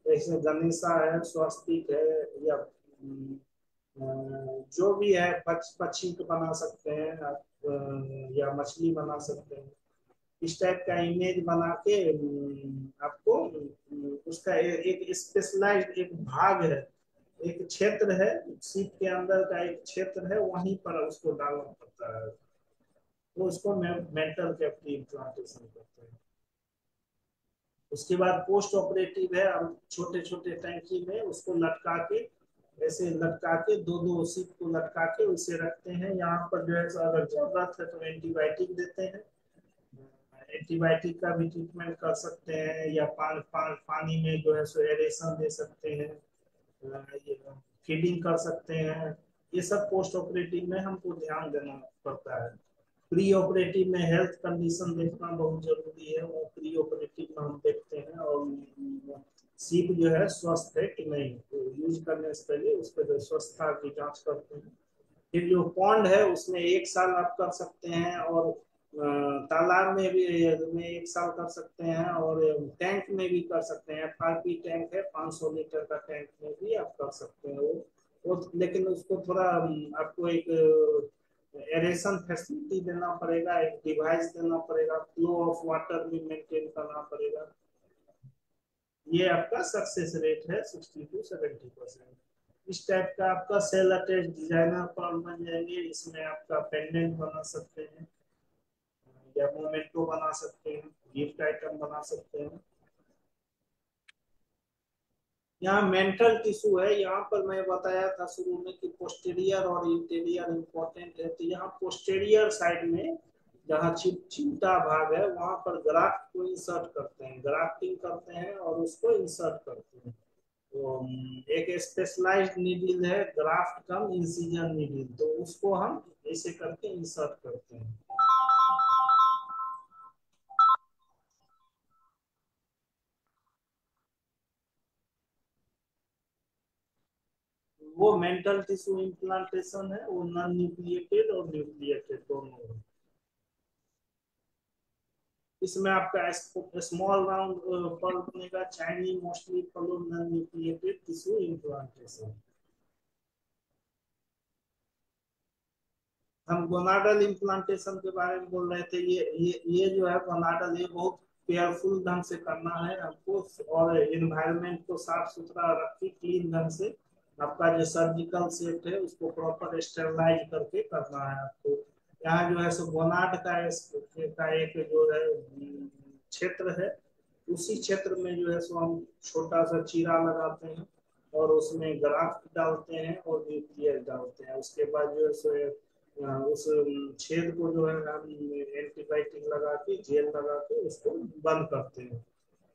जैसे गणेशा है, स्वस्तिक है, या जो भी है, पक्षी को बना सकते हैं आप, या मछली बना सकते हैं। इस टाइप का इमेज बना के आपको उसका एक स्पेशलाइज्ड एक भाग है, एक क्षेत्र है, सीप के अंदर का एक क्षेत्र है, वहीं पर उसको डालना पड़ता है। तो उसको मेंटल कैविटी इम्प्लांटेशन करते हैं। उसके बाद पोस्ट ऑपरेटिव है, हम छोटे छोटे टैंकी में उसको लटका के, ऐसे लटका के दो दो सीप को लटका के उसे रखते हैं। यहाँ पर जो है अगर जरूरत है तो एंटीबायोटिक देते हैं। एंटीबायोटिक का भी ट्रीटमेंट कर सकते हैं, या पानी में जो है सो एरेशन दे सकते हैं, फीडिंग कर सकते हैं। ये सब पोस्ट ऑपरेटिव में हमको ध्यान देना पड़ता है। प्री ऑपरेटिव में हेल्थ कंडीशन देखना बहुत जरूरी है, वो प्री ऑपरेटिव में हम देखते हैं, और सीप जो है स्वस्थ है कि नहीं, तो यूज करने से पहले उसके जो स्वस्थता की जांच करते हैं। फिर जो पॉन्ड है उसमें 1 साल आप कर सकते हैं, और तालाब में भी में 1 साल कर सकते हैं, और टैंक में भी कर सकते हैं। FRP टैंक है, 500 लीटर का टैंक में भी आप कर सकते हैं वो लेकिन उसको थोड़ा आपको एक एरेशन फैसिलिटी देना पड़ेगा, एक डिवाइस देना पड़ेगा, फ्लो ऑफ वाटर भी मेंटेन करना पड़ेगा। ये आपका सक्सेस रेट है 60 to 70%। इस टाइप का आपका सेल अटैच डिजाइनर फॉर्म बन जाएंगे। इसमें आपका पेंडेंट बना सकते हैं, या मोमेंटो बना सकते हैं, गिफ्ट आइटम बना सकते हैं। यहाँ मेंटल टिश्यू है, यहाँ पर मैं बताया था शुरू में कि पोस्टीरियर और इंटीरियर इंपॉर्टेंट है। तो यहाँ पोस्टीरियर साइड में जहाँ चिमटा भाग है वहां पर ग्राफ्ट को इंसर्ट करते हैं, ग्राफ्टिंग करते हैं और उसको इंसर्ट करते हैं। तो एक स्पेशलाइज्ड नीडल है, ग्राफ्ट कम इंसिजन नीडल, तो उसको हम ऐसे करके इंसर्ट करते हैं। वो मेंटल टिश्यू इम्प्लांटेशन है, वो नॉन न्यूक्लिएटेड और न्यूक्लिएटेड दोनों है। इसमें आपका स्मॉल राउंड पर बनेगा, Chinese mostly follow non nucleated tissue implantation. हम गोनाडल इम्प्लांटेशन के बारे में बोल रहे थे। ये जो है गोनाडल, ये बहुत केयरफुल ढंग से करना है आपको, और एनवायरनमेंट को साफ सुथरा रख के क्लीन ढंग से आपका जो सर्जिकल सेट है उसको प्रॉपर स्टेरलाइज करके करना है आपको। यहाँ जो है सो गोनाड का एक जो है क्षेत्र है, उसी क्षेत्र में जो है सो हम छोटा सा चीरा लगाते हैं, और उसमें ग्राफ्ट डालते हैं और न्यूक्लियर डालते हैं। उसके बाद जो है सो उस छेद को जो है हम एंटीबायोटिक लगा के, जेल लगा के उसको बंद करते हैं।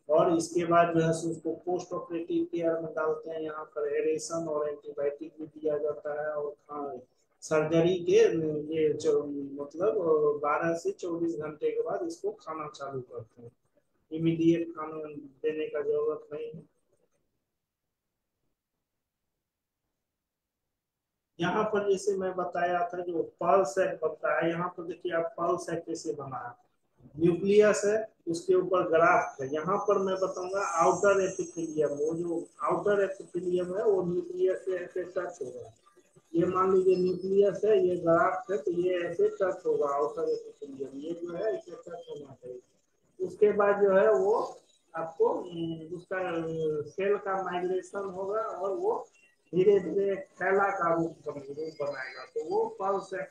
और इसके बाद जो है उसको पोस्ट ऑपरेटिव केयर में डालते हैं। यहाँ पर एरेशन और एंटीबायोटिक भी दिया जाता है, और सर्जरी के ये मतलब 12 से 24 घंटे के बाद इसको खाना चालू करते हैं। इमीडिएट खाना देने का जरूरत नहीं है। यहाँ पर जैसे मैं बताया था जो पर्ल सेट बनता है, यहाँ पर देखिए आप पर्ल सेट कैसे बना है। न्यूक्लियस है, उसके ऊपर ग्राफ्ट है। यहाँ पर मैं बताऊंगा आउटर एपिथेलियम, वो जो आउटर एपिथेलियम है वो न्यूक्लियस से ऐसे टच होगा। ये मान लीजिए न्यूक्लियस है, ये ग्राफ्ट है, तो ये ऐसे टच होगा आउटर एपिथेलियम, ये जो है इसे टच होना चाहिए। उसके बाद जो है वो आपको उसका सेल का माइग्रेशन होगा, और वो धीरे धीरे थैला का रूप बनाएगा, तो वो पर्ल सेक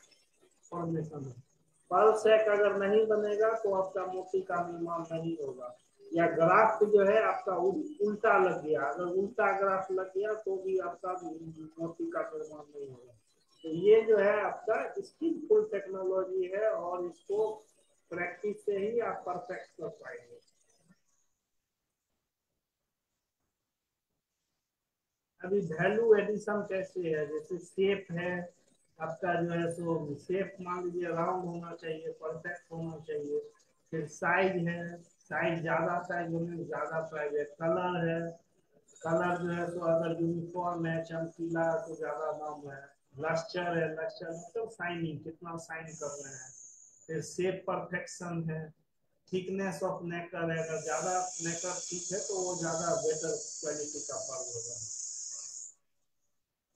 फॉर्मेशन है। पर्ल सेक अगर नहीं बनेगा तो आपका मोती का निर्माण नहीं होगा। या ग्राफ्ट जो है आपका उल्टा लग गया, अगर उल्टा ग्राफ्ट लग गया तो भी आपका मोती का निर्माण नहीं होगा। तो ये जो है आपका स्किलफुल टेक्नोलॉजी है, और इसको प्रैक्टिस से ही आप परफेक्ट कर पाएंगे। अभी वैल्यू एडिशन कैसे है, जैसे शेप है आपका जो है सो शेप मान लीजिए राउंड होना चाहिए, परफेक्ट होना चाहिए। फिर साइज है, साइज ज्यादा साइज होने में ज्यादा प्राइस है। कलर है, कलर जो है तो अगर यूनिफॉर्म है, चमकीला, तो ज्यादा दाम है। लस्टर है, लस्टर मतलब शाइनिंग, कितना शाइन कर रहे हैं। फिर शेप परफेक्शन है। थिकनेस ऑफ नेकर है, अगर ज्यादा नेकर ठीक है तो वो ज्यादा बेटर क्वालिटी का पर्ल होगा।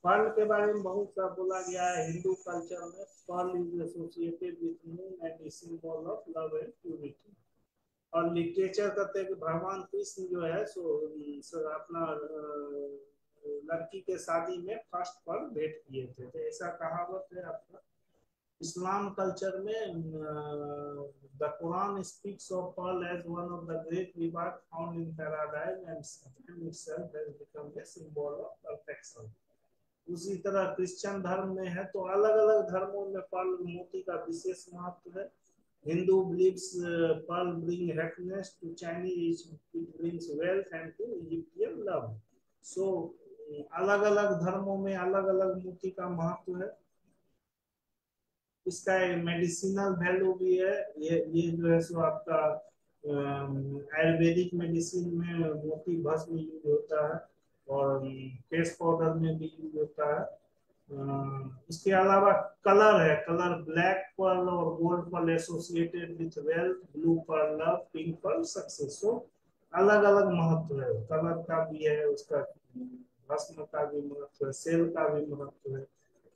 पर्ल के बारे में बहुत सा बोला गया है हिंदू कल्चर में। Pearl is associated with moon and symbol of love and purity. और लिटरेचर कहते हैं कि भगवान कृष्ण जो है सो अपना लड़की के शादी में फर्स्ट पर्ल भेंट किए थे, तो ऐसा कहावत है आपका। इस्लाम कल्चर में the Quran speaks of pearl as one of the great reward found in paradise, and Satan itself has become a symbol of perfection। उसी तरह क्रिश्चियन धर्म में है, तो अलग अलग धर्मों में पर्ल मोती का विशेष महत्व है। Hindu believes pearl bring happiness, to Chinese it brings wealth, and to Egyptian love. So अलग अलग धर्मों में अलग अलग मोती का महत्व है। इसका मेडिसिनल वैल्यू भी है। ये जो है सो आपका आयुर्वेदिक मेडिसिन में मोती भस्म यूज होता है, और फेस पाउडर में भी यूज होता है। इसके अलावा कलर है, कलर ब्लैक पर्ल और gold pearl associated with wealth, blue pearl love, pink pearl success. तो अलग अलग महत्व है, कलर का भी है, उसका भस्म का भी महत्व है, सेल का भी महत्व है।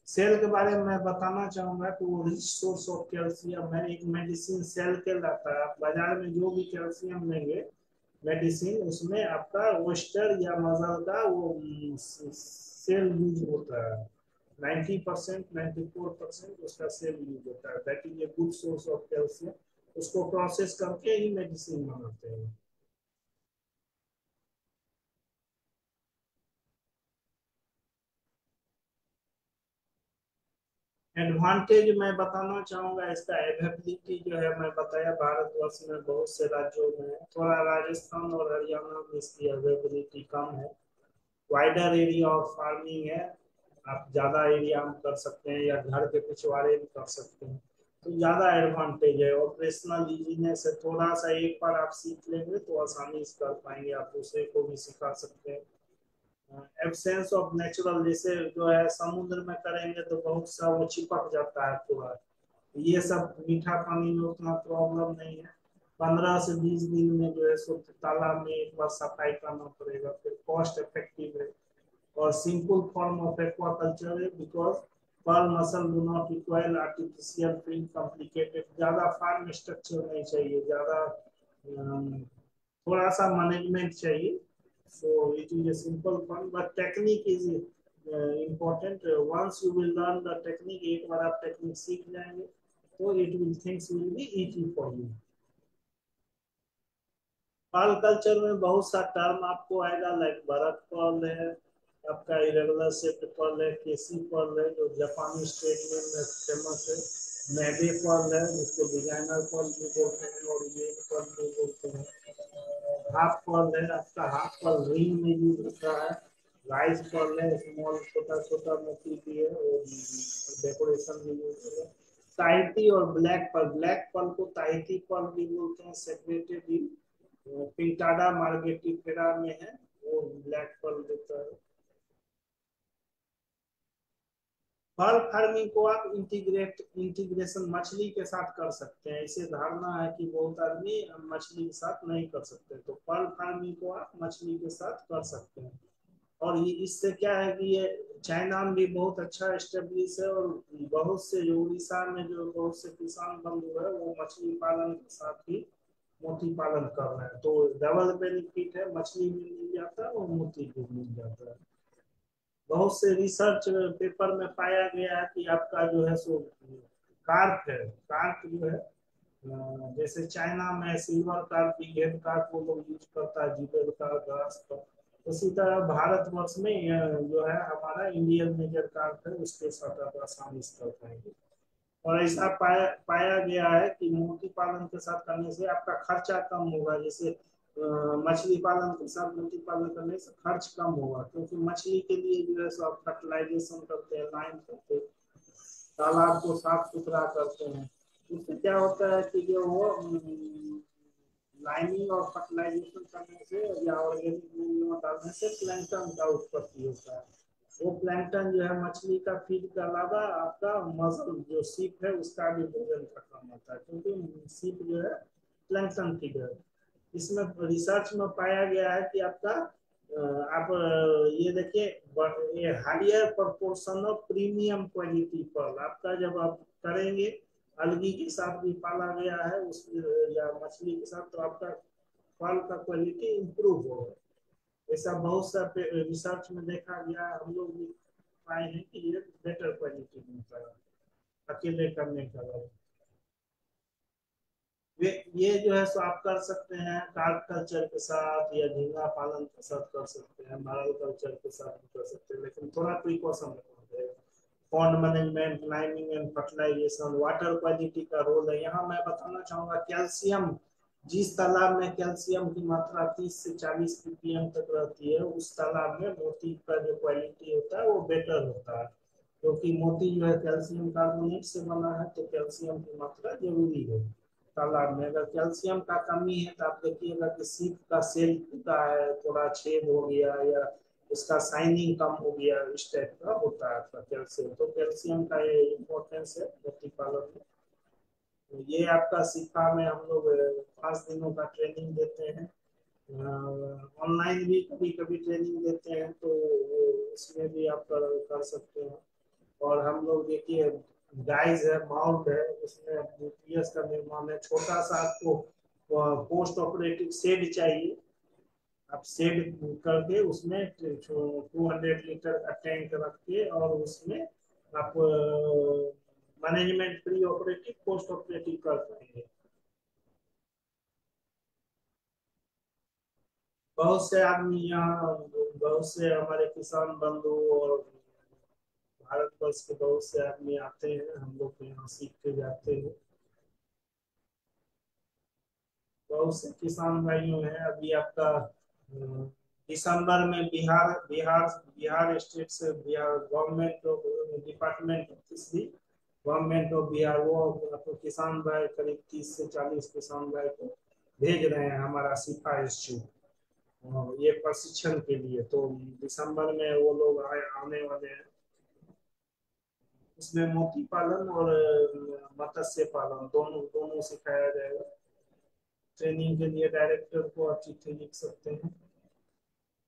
सेल के बारे में मैं बताना चाहूंगा कि वो रिच सोर्स ऑफ कैल्शियम है। एक मेडिसिन सेल के लाता है, आप बाजार में जो भी कैल्शियम लेंगे मेडिसिन, उसमें आपका वेस्टर या मसल का वो सेल यूज होता है। 90%, 94% उसका सेल यूज होता है। That is a good source of calcium. उसको प्रोसेस करके ही मेडिसिन बनाते हैं। एडवांटेज मैं बताना चाहूंगा, इसका अवेलेबिलिटी जो है, मैं बताया भारतवर्ष में बहुत से राज्यों में है, थोड़ा राजस्थान और हरियाणा में इसकी अवेलेबिलिटी कम है। वाइडर एरिया ऑफ फार्मिंग है, आप ज्यादा एरिया में कर सकते हैं, या घर के पिछवाड़े भी कर सकते हैं, तो ज्यादा एडवांटेज है। ऑपरेशनल इजीनेस है, थोड़ा सा एक बार आप सीख लेंगे तो आसानी से कर पाएंगे, आप दूसरे को भी सिखा सकते हैं। एब्सेंस ऑफ नेचुरल, जैसे जो है समुद्र में करेंगे तो बहुत सा वो चिपक जाता है पूरा। ये सब मीठा पानी में उतना प्रॉब्लम नहीं है। 15 से 20 दिन में जो है सो तालाब में एक बार सफाई करना पड़ेगा, फिर कॉस्ट इफेक्टिव है। और सिंपल फॉर्म ऑफ एक्वाकल्चर है, because pearl mussel do not require artificial field complicated. ज्यादा फार्म स्ट्रक्चर नहीं चाहिए, ज्यादा थोड़ा सा मैनेजमेंट चाहिए। So it is a simple fun, but technique is important. Once you will learn the technique, एक बार आप टेक्निक सीख जाएंगे तो it will things will be easy for you. Pearl culture में बहुत सा टर्म आपको आएगा, लाइक भरत पर्ल है, आपका इरेगुलर शेप्ड पर्ल है, केसी पर्ल है जो जापानी स्ट्रेट में फेमस है, मैडे पर्ल है जिसको डिजाइनर पर्ल भी बोलते हैं, और ये पर्ल भी बोलते हैं। हाफ पर्ल है आपका, हाफ पर्ल रिंग में यूज होता है। राइस पर्ल है, स्मॉल छोटा छोटा मोती भी है, और डेकोरेशन में यूज होता है। ताहिती और ब्लैक पर्ल, ब्लैक पर्ल को ताहिती पर्ल भी बोलते हैं, सेपरेटेड इन पिंटाडा मार्गेटिफेरा में है, वो ब्लैक पर्ल देता है। पर्ल फार्मिंग को आप इंटीग्रेशन मछली के साथ कर सकते हैं। इसे धारणा है कि बहुत आदमी मछली के साथ नहीं कर सकते, तो पर्ल फार्मिंग को आप मछली के साथ कर सकते हैं। और ये इससे क्या है कि ये चाइना में भी बहुत अच्छा एस्टेब्लिश है, और बहुत से जो उड़ीसा में जो बहुत से किसान बंधु है वो मछली पालन के साथ ही मोती पालन कर रहे हैं, तो डबल बेनिफिट है, मछली भी मिल जाता है और मोती भी मिल जाता है। बहुत से रिसर्च पेपर में पाया गया है कि आपका जो है सो कार्प है, कार्प जो है जैसे चाइना में सिल्वर कार्प, बिगेन कार्प वो लोग यूज करता है जीवेल का घास पर, उसी तरह भारतवर्ष में जो है हमारा इंडियन मेजर कार्प है, उसके साथ आप आसानी से कर पाएंगे। और ऐसा पाया गया है कि मोती पालन के साथ करने से आपका खर्चा कम होगा। जैसे मछली पालन के साथ मोती पालन करने से खर्च कम होगा, क्योंकि मछली के लिए जो है सो आप फर्टिलाइजेशन करते हैं, लाइन करते हैं, तालाब को साफ सुथरा करते हैं। उससे क्या होता है कि जो वो लाइनिंग और फर्टिलाइजेशन करने से या ऑर्गेनिक मैन्योर डालने से प्लैंटन का उत्पत्ति होता है। वो प्लैंटन जो है मछली का फीड के अलावा आपका मसल जो सीप है उसका भी भोजन का काम होता है, क्योंकि सीप जो है प्लैंटन फीड है। इसमें रिसर्च में पाया गया है कि आपका आप ये देखिए, ये higher proportion of premium quality pearl आपका जब आप करेंगे, अलगी के साथ भी पाला गया है उस या मछली के साथ, तो आपका पर्ल का क्वालिटी इम्प्रूव होगा। ऐसा बहुत सा रिसर्च में देखा गया, हम लोग भी पाए हैं कि ये बेटर क्वालिटी मिलता है अकेले करने का बाद। वे ये जो है सो आप कर सकते हैं कार्प कल्चर के साथ, या झींगा पालन के साथ कर सकते हैं, मरल कल्चर के साथ भी कर सकते हैं, लेकिन थोड़ा प्रिकॉशन रखना पड़ेगा। Pond management, lining and fertilisation, water quality का रोल है। यहाँ मैं बताना चाहूंगा कैल्शियम, जिस तालाब में कैल्शियम की मात्रा 30 से 40 ppm तक रहती है, उस तालाब में मोती का जो क्वालिटी होता है वो बेटर होता है, क्योंकि मोती जो है कैल्शियम कार्बोनेट से बना है, तो कैल्शियम की मात्रा जरूरी है तालाब में। अगर कैल्शियम का कमी है तो आप देखिएगा कि सीप का सेल टूटा है, थोड़ा छेद हो गया, या उसका साइनिंग कम हो गया, इस टाइप का होता है आपका कैल्शियम। तो कैल्शियम का ये इम्पोर्टेंस है मोती पालन में। तो ये आपका सीखा में हम लोग 5 दिनों का ट्रेनिंग देते हैं। ऑनलाइन भी कभी कभी ट्रेनिंग देते हैं, तो उसमें भी आप कर सकते हैं। और हम लोग देखिए डाइज है, माउंट है, उसमें यूपीएस का निर्माण है। छोटा सा आपको पोस्ट ऑपरेटिव सेड चाहिए, आप सेड करके उसमें 200 लीटर का टैंक रख के, और उसमें आप management pre operative post operative कर पाएंगे। बहुत से आदमी यहाँ, बहुत से हमारे किसान बंधु और भारतवर्ष के बहुत से आदमी आते हैं, हम लोग के यहाँ सीख के जाते हैं। बहुत से किसान भाइयों हैं। अभी आपका दिसंबर में बिहार बिहार बिहार स्टेट से, Bihar government department of fishery, government of Bihar, वो आपको किसान भाई करीब 30 से 40 किसान भाई को भेज रहे हैं हमारा सिपा इंस्टीट्यूट ये प्रशिक्षण के लिए। तो दिसंबर में वो लोग आने वाले हैं। उसमें मोती पालन और मत्स्य पालन दोनों दोनों सिखाया जाएगा। ट्रेनिंग के लिए डायरेक्टर को आप चिट्ठी लिख सकते हैं।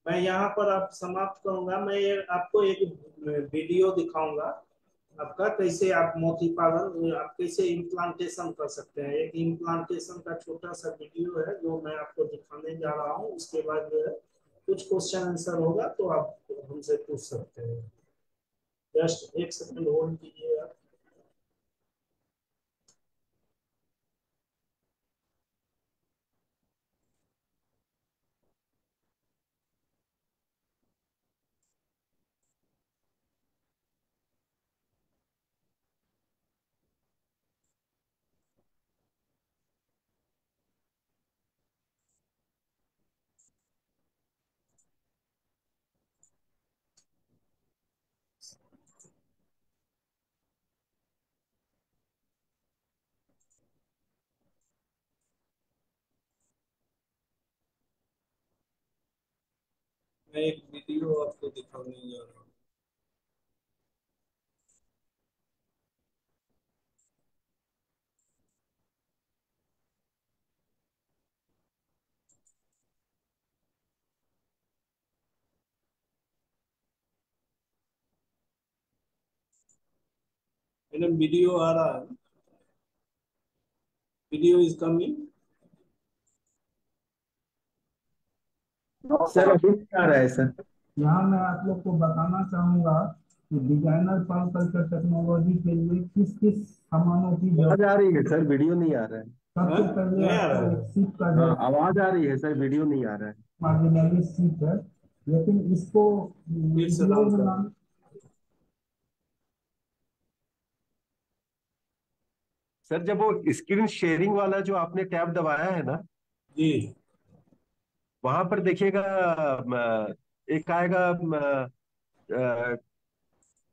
मैं यहाँ पर आप समाप्त करूंगा। मैं ये आपको एक वीडियो दिखाऊंगा आपका, कैसे आप मोती पालन, आप कैसे इम्प्लांटेशन कर सकते हैं। एक इम्प्लांटेशन का छोटा सा वीडियो है जो मैं आपको दिखाने जा रहा हूँ। उसके बाद जो है कुछ क्वेश्चन आंसर होगा, तो आप हमसे पूछ सकते हैं। जस्ट एक सेकंड होल्ड कीजिए आप। मैं एक वीडियो आपको दिखाने जा रहा हूँ। मैडम वीडियो आ रहा है, वीडियो इज कमिंग। सर अभी नहीं आ रहा है सर। यहाँ मैं आप लोग को बताना चाहूंगा कि डिजाइनर पर्ल कल्चर टेक्नोलॉजी के लिए किस किस सामानों की आवाज आ रही है सर, वीडियो नहीं आ रहा है। सबसे पहले नहीं आ आपको रहा एक है। सीट का जो आवाज आ रही है सर, वीडियो नहीं आ रहा है। मार्जिनली सीट है, लेकिन इसको फिर से वीडियो डाउन में कर नाम। सर जब वो स्क्रीन शेयरिंग वाला जो आपने टैब दबाया है ना, जी। वहां पर देखिएगा एक आएगा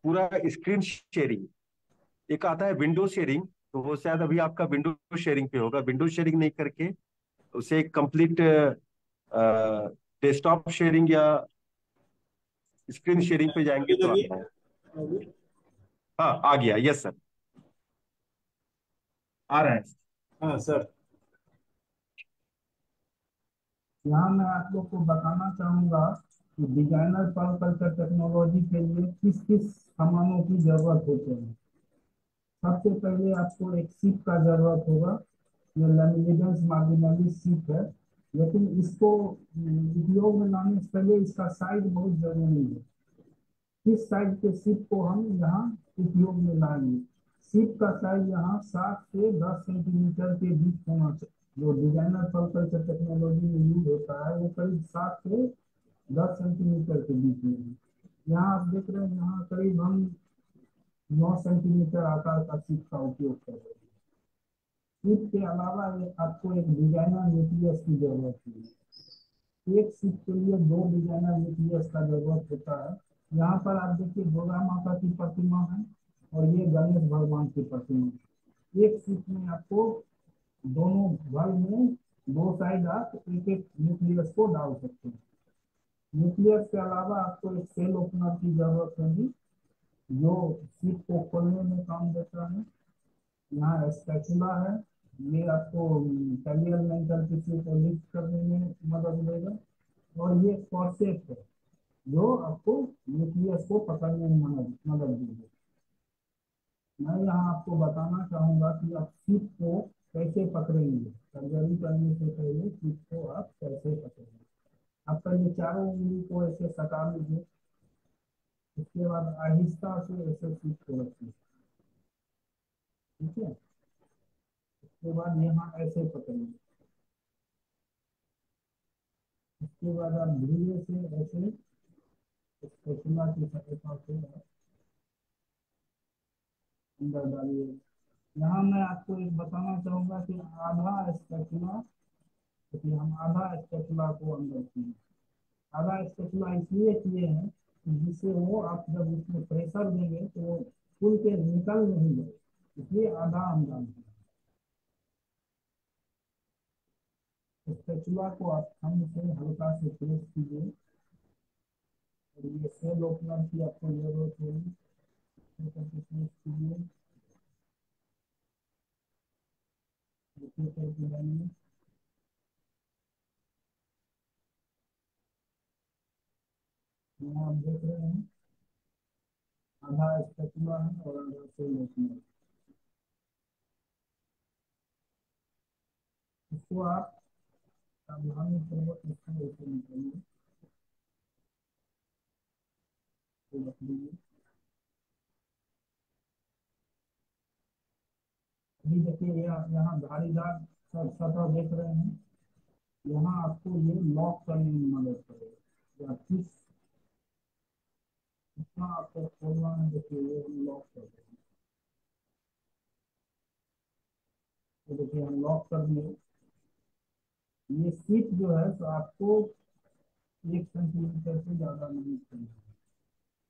पूरा स्क्रीन शेयरिंग, एक आता है विंडो शेयरिंग। तो वो शायद अभी आपका विंडो शेयरिंग पे होगा। विंडो शेयरिंग नहीं करके उसे कंप्लीट डेस्कटॉप शेयरिंग या स्क्रीन शेयरिंग पे जाएंगे अभी तो लगी आता है। अभी। हाँ आ गया, यस सर, आ रहा है। हाँ सर। यहाँ मैं आप लोग को बताना चाहूंगा कि डिजाइनर पर्ल कल्चर टेक्नोलॉजी के लिए किस किस सामानों की जरूरत होती है। सबसे पहले आपको एक सीट का जरूरत होगा। ये लैमिनेटेड मार्जिनली सीट है, लेकिन इसको उपयोग में लाने से पहले इसका साइज बहुत जरूरी है। किस साइज के सीट को हम यहाँ उपयोग में लाएंगे। सीट का साइज यहाँ 7 से 10 सेंटीमीटर के बीच होना चाहिए। जो डिजाइनर पर्ल कल्चर टेक्नोलॉजी में यूज होता है वो करीब 7 से 10 सेंटीमीटर के बीच में है। यहाँ आप देख रहे हैं, यहाँ करीब हम 9 सेंटीमीटर आकार का सीट का उपयोग कर रहे हैं। सीट के अलावा आपको एक डिजाइनर न्यूक्लियस की जरूरत है। एक सीट के लिए 2 डिजाइनर न्यूक्लियस का जरूरत होता है। यहाँ पर आप देखिए दुर्गा माता की प्रतिमा है और ये गणेश भगवान की प्रतिमा है। एक सीट में आपको दोनों भाग में 2 साइड आप एक एक न्यूक्लियस को डाल सकते हैं। न्यूक्लियस के अलावा आपको एक सेल ओपनर की जरूरत होगी जो सीट को खोलने में काम देता है। यहाँ स्पैचुला है, ये आपको कैरियर मेंटल टिश्यू को लिफ्ट करने में मदद देगा। और ये फॉर्सेप है जो आपको न्यूक्लियस को पकड़ने में मदद देगा। मैं यहाँ आपको बताना चाहूंगा कि आप सीट को कैसे पकड़ेंगे। सर्जरी करने से पहले सीट को आप कैसे पकड़ेंगे। आप पहले चारों उंगली को ऐसे सटा लीजिए। उसके बाद आहिस्ता से ऐसे सीट को रखिए, ठीक है। उसके बाद यहाँ ऐसे पकड़िए। उसके बाद आप धीरे से ऐसे स्पैचुला की सहायता से आप अंदर डालिए। यहाँ मैं आपको एक बताना चाहूंगा कि आधा स्पैचुला, क्योंकि हम आधा स्पैचुला को अंदर किए। आधा स्पैचुला इसलिए किए हैं कि जिससे वो आप जब उसमें प्रेशर देंगे तो वो खुल के निकल नहीं जाए, इसलिए आधा हम डालते हैं। स्पैचुला को आप थंब से हल्का से प्रेस कीजिए और ये सेल ओपनर की आपको जरूरत होगी। प्रेस कीजिए, करके डालिए। यहाँ आप देख रहे हैं आधा स्पैचुला है और आधा सेल ओपनर। इसको आप सावधानी पूर्वक इसको ऐसे निकालिए, तो रख दीजिए। अभी देखिए ये आप यहाँ धारीदार सतह देख रहे हैं। यहाँ आपको ये लॉक करने में मदद करेगा या कितना आपको खोलना है। देखिए ये हम लॉक कर देंगे, तो देखिए हम लॉक कर दिए। ये सीट जो है तो आपको 1 सेंटीमीटर से ज्यादा नहीं खोलना।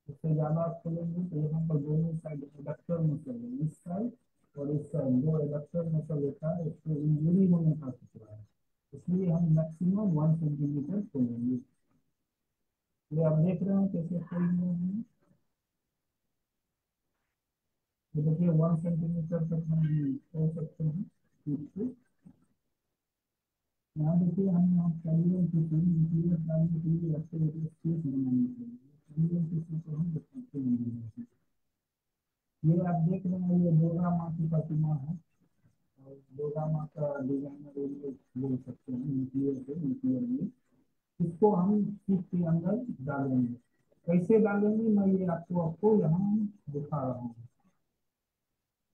इससे ज्यादा आप खोलेंगे तो यहाँ पर दोनों साइड एडक्टर मसल है, इस साइड और इस साइड जो एडक्टर मसल होता है उसको इंजरी होने का खतरा है। इसलिए हम मैक्सिमम 1 सेंटीमीटर खोलेंगे। ये आप देख रहे हैं कैसे खोल रहे हैं। तो देखिए 1 सेंटीमीटर तक हम खोल सकते हैं सीट को। यहाँ देखिए हम यहाँ कैरियर टिश्यू न्यूक्लियस डालने के लिए आपको एक स्पेस बनानी चाहिए। कैरियर टिश्यू को हम बताते हैं। ये आप देख रहे हैं ये दुर्गा माँ की प्रतिमा है और दुर्गा माँ का डिजाइनर बोल सकते हैं न्यूक्लियर से न्यूक्लियर में। इसको हम सीट के अंदर डालेंगे। कैसे डालेंगे मैं ये आपको यहाँ दिखा रहा हूँ।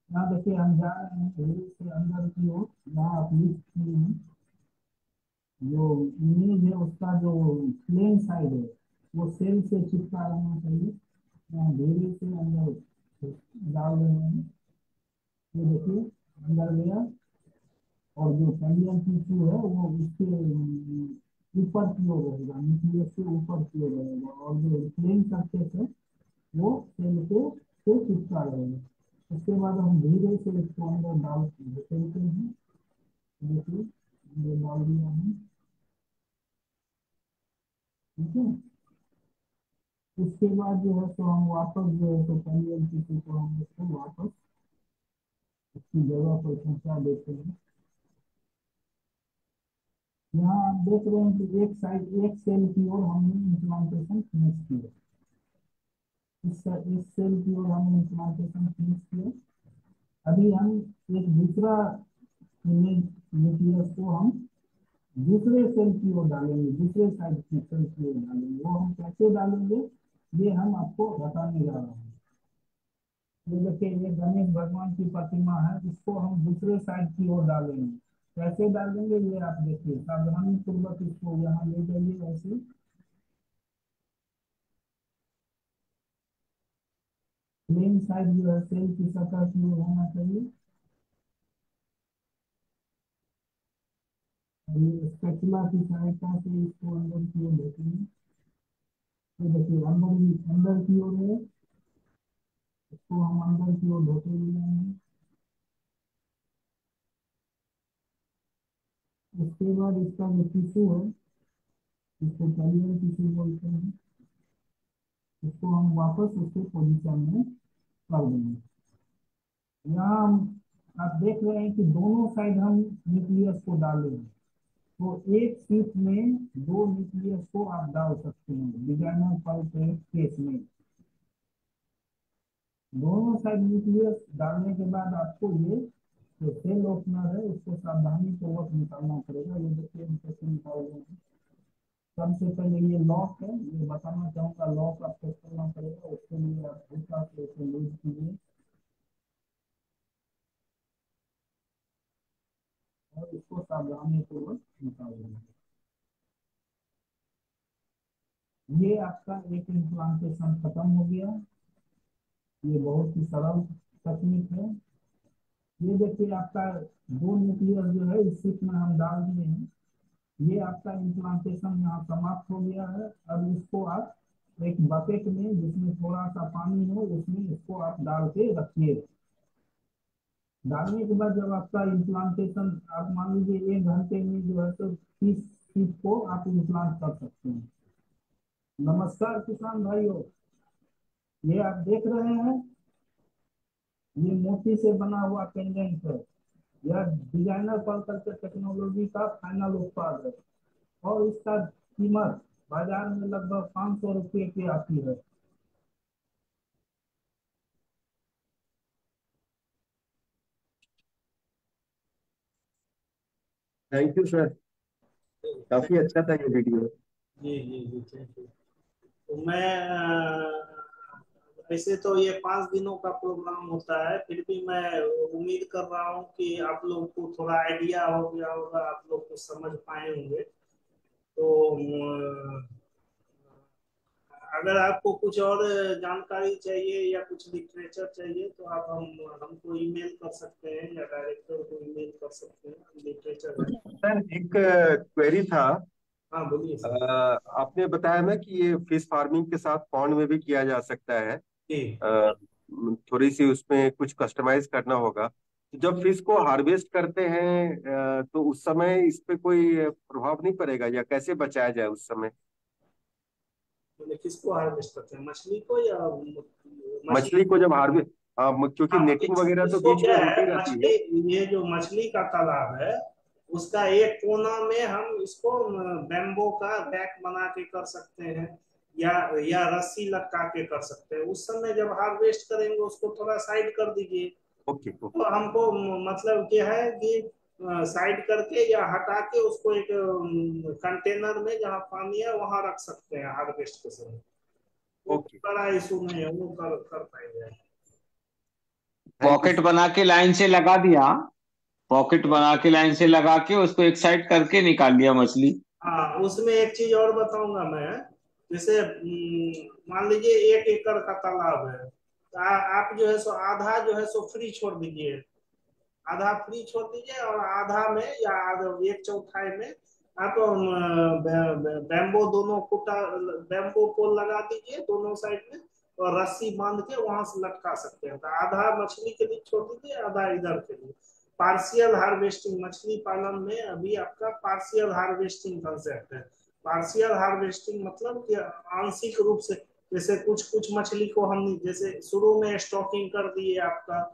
यहाँ देखिए हम जा रहे हैं धीरे से अंदर की ओर। यहाँ आप लिफ्ट किए हैं, जो इमेज है उसका जो प्लेन साइड है वो सेल से चिपका रहना चाहिए। यहाँ धीरे से अंदर डाल रहे हैं। ये देखिए अंदर गया और जो कैलियर टिश्यू है वो उसके ऊपर की ओर रहेगा, न्यूक्लियस से ऊपर की ओर रहेगा और जो प्लेन सरफेस है वो सेल को से चिपका रहेगा। उसके बाद हम धीरे से इसको अंदर डाल देते हैं। देखिए अंदर डाल दिया है, ठीक है। उसके बाद जो है तो हम वापस जो है तो कैलियर टिश्यू को हम इसको वापस उसकी जगह पर पहुंचा देते हैं। यहाँ आप देख रहे हैं कि एक साइड एक सेल की ओर हमने इम्प्लांटेशन फिनिश किया। इस सेल की ओर हमने इम्प्लांटेशन फिनिश किया। अभी हम एक दूसरा इमेज न्यूक्लियस को हम दूसरे सेल की ओर डालेंगे, दूसरे साइड की सेल की ओर डालेंगे। वो हम कैसे डालेंगे ये हम आपको बताने जा रहे हैं। ये देखिए ये गणेश भगवान की प्रतिमा है, इसको हम दूसरे साइड की ओर डालेंगे। कैसे डालेंगे ये आप देखिए, सावधानी पूर्वक इसको यहाँ ले जाइए ऐसे। प्लेन साइड जो है सेल की सतह की ओर होना चाहिए। और ये स्पैचुला की सहायता से इसको अंदर की ओर ढकेंगे। ये देखिए अंदर की ओर है, इसको हम अंदर की ओर ढके हुए जाएंगे। उसके बाद इसका जो टिश्यू है, इसको कैलियर टिश्यू बोलते हैं, इसको हम वापस उसके पोजीशन में कर देंगे। यहाँ आप देख रहे हैं कि दोनों साइड हम न्यूक्लियस को डालेंगे, तो एक शीट में दो न्यूक्लियस को आप डाल सकते हैं डिजाइनर पल के केस में। दोनों साइड न्यूक्लियस डालने के बाद आपको ये जो सेल ओपनर है उसको सावधानी पूर्वक निकालना पड़ेगा। ये देखिए हम कैसे निकाल रहे हैं। सबसे पहले ये लॉक है, ये बताना चाहूंगा, लॉक आपको करना पड़ेगा। उसके लिए आप हल्का से इसे लूज कीजिए और इसको सावधानी पूर्वक निकाल लेंगे। ये आपका एक इम्प्लांटेशन खत्म हो गया। ये बहुत ही सरल तकनीक है। ये देखिए आपका दो न्यूक्लियस जो है इस शीट में हम डाल दिए हैं। ये आपका इम्प्लांटेशन यहाँ समाप्त हो गया है। अब इसको आप एक बकेट में जिसमें थोड़ा सा पानी हो उसमें इसको आप डाल के रखिए। डालने के बाद जब आपका इम्प्लांटेशन, आप मान लीजिए 1 घंटे में जो है तो 30 शीट को आप इम्प्लांट कर सकते हैं। नमस्कार किसान भाइयों, ये आप देख रहे हैं, ये मोती से बना हुआ पेंडेंट है। यह डिजाइनर पर्ल कल्चर टेक्नोलॉजी का फाइनल उत्पाद है और इसका कीमत बाजार में लगभग 500 रुपये की आती है। थैंक यू सर, काफी अच्छा था ये वीडियो। जी जी जी, थैंक यू। तो मैं वैसे तो ये 5 दिनों का प्रोग्राम होता है, फिर भी मैं उम्मीद कर रहा हूँ कि आप लोग को थोड़ा आइडिया हो गया होगा, आप लोग कुछ समझ पाए होंगे। तो अगर आपको कुछ और जानकारी चाहिए या कुछ लिटरेचर चाहिए तो आप हमको ईमेल कर सकते हैं या डायरेक्टर को ईमेल कर सकते हैं, लिटरेचर है। सर एक क्वेरी था। हाँ बोलिए अ, सर। आपने बताया ना कि ये फिश फार्मिंग के साथ पॉन्ड में भी किया जा सकता है। जी थोड़ी सी उसमें कुछ कस्टमाइज करना होगा। तो जब फिश को हार्वेस्ट करते हैं तो उस समय इस पे कोई प्रभाव नहीं पड़ेगा या कैसे बचाया जाए उस समय? मैंने किसको हार्वेस्ट करते हैं, मछली को या मछली? मछली को जब हार्वेस्ट, हाँ, क्योंकि हाँ, नेटिंग वगैरह तो इसको बीच में क्या है, होती रहती है। मछली, ये जो मछली का तालाब है उसका एक कोना में हम इसको बैम्बो का बैक बना के कर सकते हैं या रस्सी लटका के कर सकते हैं। उस समय जब हार्वेस्ट करेंगे उसको थोड़ा साइड कर दीजिए। ओके तो ओके। हमको मतलब क्या है कि साइड करके या हटा के उसको एक कंटेनर में जहाँ पानी है वहां रख सकते हैं हार्वेस्ट के समय। वो ओके, बड़ा इशू नहीं है, वो कर पाएंगे। Thank you pocket sir. बना के लाइन से लगा दिया, पॉकेट बना के लाइन से लगा के उसको एक साइड करके निकाल लिया मछली। हाँ, उसमें एक चीज और बताऊंगा मैं। जैसे मान लीजिए 1 एकड़ का तालाब है, तो आप जो है सो आधा जो है सो फ्री छोड़ दीजिए, आधा फ्री छोड़ दीजिए और आधा में या आधा 1/4 में आप बैम्बो दोनों कुटा, बैम्बो पोल लगा दीजिए दोनों साइड में और रस्सी बांध के वहां से लटका सकते हैं। तो आधा मछली के लिए छोड़ दीजिए, आधा इधर के लिए। पार्शियल हार्वेस्टिंग, मछली पालन में अभी आपका पार्शियल हार्वेस्टिंग कंसेप्ट है। पार्शियल हार्वेस्टिंग मतलब कि आंशिक रूप से, जैसे कुछ कुछ मछली को हम जैसे शुरू में स्टॉकिंग कर दिए आपका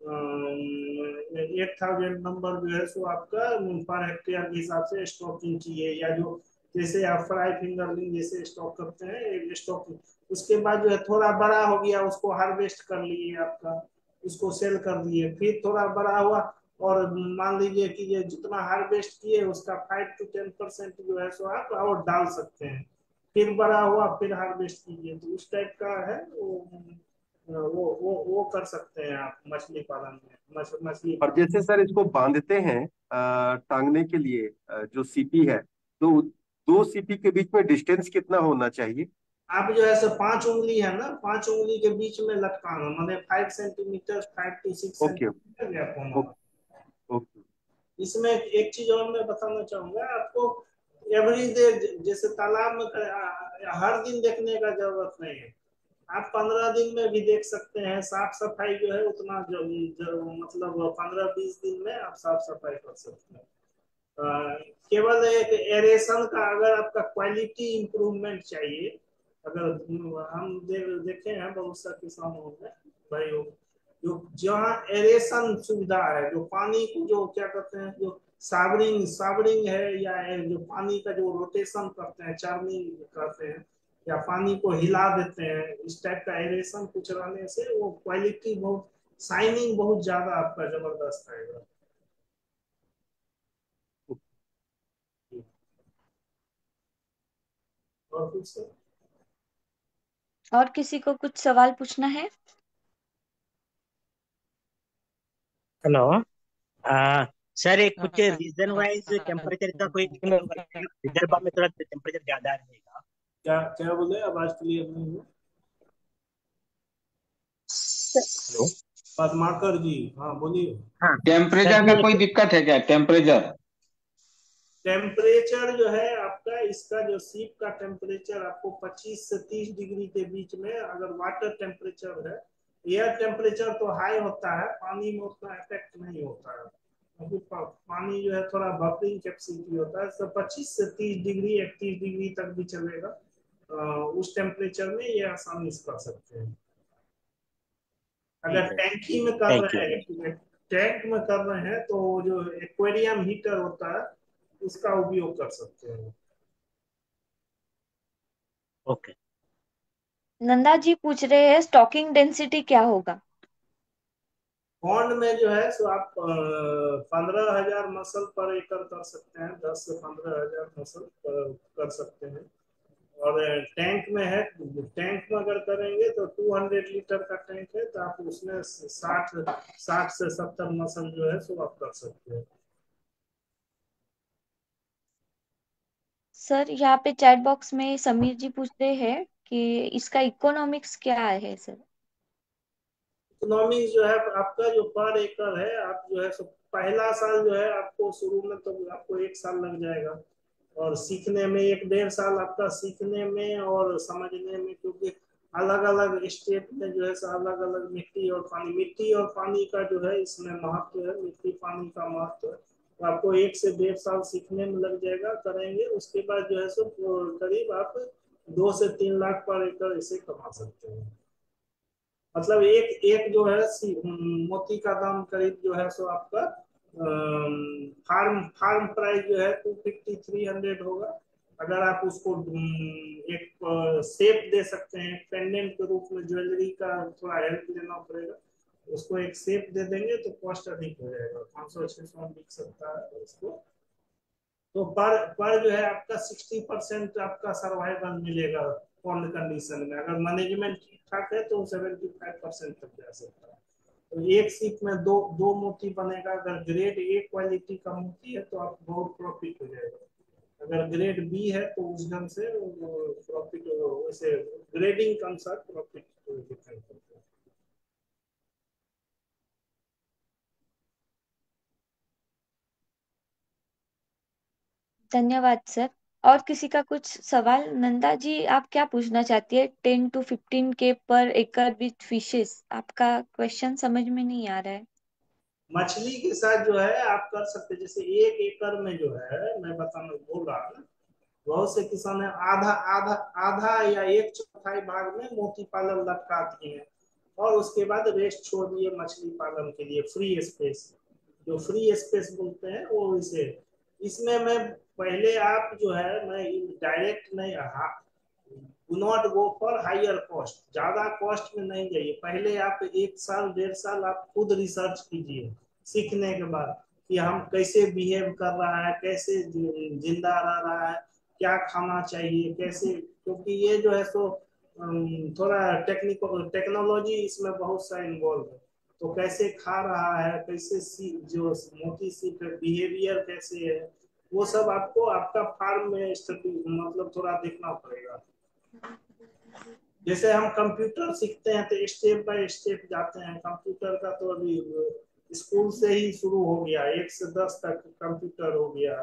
8,000 नंबर जो है सो आपका पर हेक्टेयर के हिसाब से स्टॉकिंग की है, या जो जैसे आप फ्राई फिंगरलिंग जैसे स्टॉक करते हैं स्टॉकिंग। उसके बाद जो है थोड़ा बड़ा हो गया उसको हार्वेस्ट कर लिए आपका, उसको सेल कर दिए। फिर थोड़ा बड़ा हुआ और मान लीजिए कि ये जितना हार्वेस्ट किए उसका 5 to 10% जो है सो आप और डाल सकते हैं। फिर बड़ा हुआ फिर हार्वेस्ट कीजिए, तो उस टाइप का है वो कर सकते हैं आप मछली पालन में, मछली और पालन। जैसे सर इसको बांधते हैं टांगने के लिए जो सीपी है, तो दो सीपी के बीच में डिस्टेंस कितना होना चाहिए? आप जो है सो 5 उंगली है ना, 5 उंगली के बीच में लटकाना, माने 5 centimetre, 5 to 6 okay centimetre gap होना। Okay okay. इसमें एक चीज और मैं बताना चाहूंगा आपको, एवरी डे, जैसे तालाब में हर दिन देखने का जरूरत नहीं है, आप 15 दिन में भी देख सकते हैं। साफ सफाई जो है उतना मतलब 15-20 दिन में आप साफ सफाई कर सकते हैं। केवल एक एरेशन का, अगर आपका क्वालिटी इंप्रूवमेंट चाहिए, अगर हम देखे हैं बहुत सा किसानों में भाई, जो जहाँ एरेशन सुविधा है, जो पानी को जो क्या कहते हैं, जो सावरिंग सावरिंग है, या जो पानी का जो रोटेशन करते हैं, चार्निंग करते हैं, या पानी को हिला देते हैं, इस टाइप का एरेशन कुछ रहने से वो क्वालिटी बहुत, शाइनिंग बहुत ज्यादा आपका जबरदस्त आएगा। और कुछ सर? और किसी को कुछ सवाल पूछना है? हेलो। सर, एक कुछ रीजन वाइज टेम्परेचर का कोई होगा क्या? विदर्भ में थोड़ा टेम्परेचर ज्यादा रहेगा। क्या क्या बोले, आवाज क्लियर नहीं हुआ। हेलो। पद्माकर जी, हाँ बोलिए। हाँ सर टेम्परेचर का जी। कोई दिक्कत है क्या, टेम्परेचर? टेम्परेचर जो है आपका, इसका जो सीप का टेम्परेचर आपको 25 से 30 डिग्री के बीच में, अगर वाटर टेम्परेचर है, एयर टेम्परेचर तो हाई होता है, पानी में उतना इफेक्ट नहीं होता है, क्योंकि पानी जो है थोड़ा बफरिंग कैपेसिटी होता है, तो 25 से 30 डिग्री 31 डिग्री तक भी चलेगा। उस टेम्परेचर में ये आसानी से कर सकते हैं। अगर ठीक है। टैंकी में कर थैंक रहे यू। हैं, टैंक में कर रहे हैं, तो जो एक्वेरियम हीटर होता है उसका उपयोग कर सकते हैं। ओके। नंदा जी पूछ रहे हैं स्टॉकिंग डेंसिटी क्या होगा? पॉन्ड में जो है सो आप 15,000 मसल पर एकड़ कर सकते हैं, 10 से 15,000 मसल पर कर सकते हैं। और टैंक में है, टैंक में अगर करेंगे तो 200 लीटर का टैंक है, तो आप उसमें 60 से 70 मसल जो है सो आप कर सकते हैं। सर यहाँ पे चैट बॉक्स में समीर जी पूछ रहे हैं कि इसका इकोनॉमिक्स क्या है सर? इकोनॉमिक्स जो है आपका, जो पर एकड़ है, आप जो है सो पहला साल जो है आपको शुरू में तो आपको 1 साल लग जाएगा, और सीखने में 1-1.5 साल आपका सीखने में और समझने में, क्योंकि अलग अलग स्टेट में जो है अलग अलग मिट्टी और पानी का जो है इसमें महत्व है, मिट्टी पानी का महत्व है, तो आपको 1 से 1.5 साल सीखने में लग जाएगा, करेंगे उसके बाद जो है सो करीब आप 2 से 3 लाख पर एकड़ इसे कमा सकते हैं। मतलब एक एक जो है मोती का दाम करीब जो है सो आपका फार्म फार्म प्राइस जो है 250-300 होगा। अगर आप उसको एक शेप दे सकते हैं, पेंडेंट के रूप में, ज्वेलरी का थोड़ा हेल्प लेना पड़ेगा, उसको एक शेप दे देंगे तो कॉस्ट अधिक हो जाएगा, 500-600 में बिक सकता है उसको। तो पर जो है आपका 60% आपका सर्वाइवल मिलेगा फंड कंडीशन में, अगर मैनेजमेंट ठीक ठाक है तो 75% तक जा सकता है। तो एक सीप में दो दो मोती बनेगा, अगर ग्रेड ए क्वालिटी का मोती है तो आप बहुत प्रॉफिट हो जाएगा, अगर ग्रेड बी है तो उस ढंग से प्रॉफिट, वैसे ग्रेडिंग के अनुसार प्रॉफिट डिपेंड करता है। धन्यवाद सर। और किसी का कुछ सवाल? नंदा जी आप क्या पूछना चाहती है? 10 to 15 K पर एकड़ विथ फिशेस, आपका क्वेश्चन समझ में नहीं आ रहा है। मछली के साथ जो है आप कर सकते, जैसे 1 एकड़ में जो है मैं बताना बोल रहा हूँ, बहुत से किसान है आधा आधा आधा या 1/4 भाग में मोती पालन लटका दिए हैं, और उसके बाद रेस्ट छोड़ दिए मछली पालन के लिए, फ्री स्पेस, जो फ्री स्पेस बोलते हैं वो इसे। इसमें मैं पहले आप जो है, मैं डायरेक्ट नहीं, do not go for higher cost, ज्यादा कॉस्ट में नहीं जाइए, पहले आप 1 साल 1.5 साल आप खुद रिसर्च कीजिए, सीखने के बाद कि हम कैसे बिहेव कर रहा है, कैसे जिंदा रह रहा है, क्या खाना चाहिए, कैसे, क्योंकि ये जो है सो थोड़ा टेक्नोलॉजी इसमें बहुत सा इन्वॉल्व है, तो कैसे खा रहा है, कैसे जो मोती सीप है, बिहेवियर कैसे है, वो सब आपको आपका फार्म में स्टडी मतलब थोड़ा देखना पड़ेगा। जैसे हम कंप्यूटर सीखते हैं तो स्टेप बाय स्टेप जाते हैं। कंप्यूटर का तो अभी स्कूल से ही शुरू हो गया, 1 से 10 तक कंप्यूटर हो गया।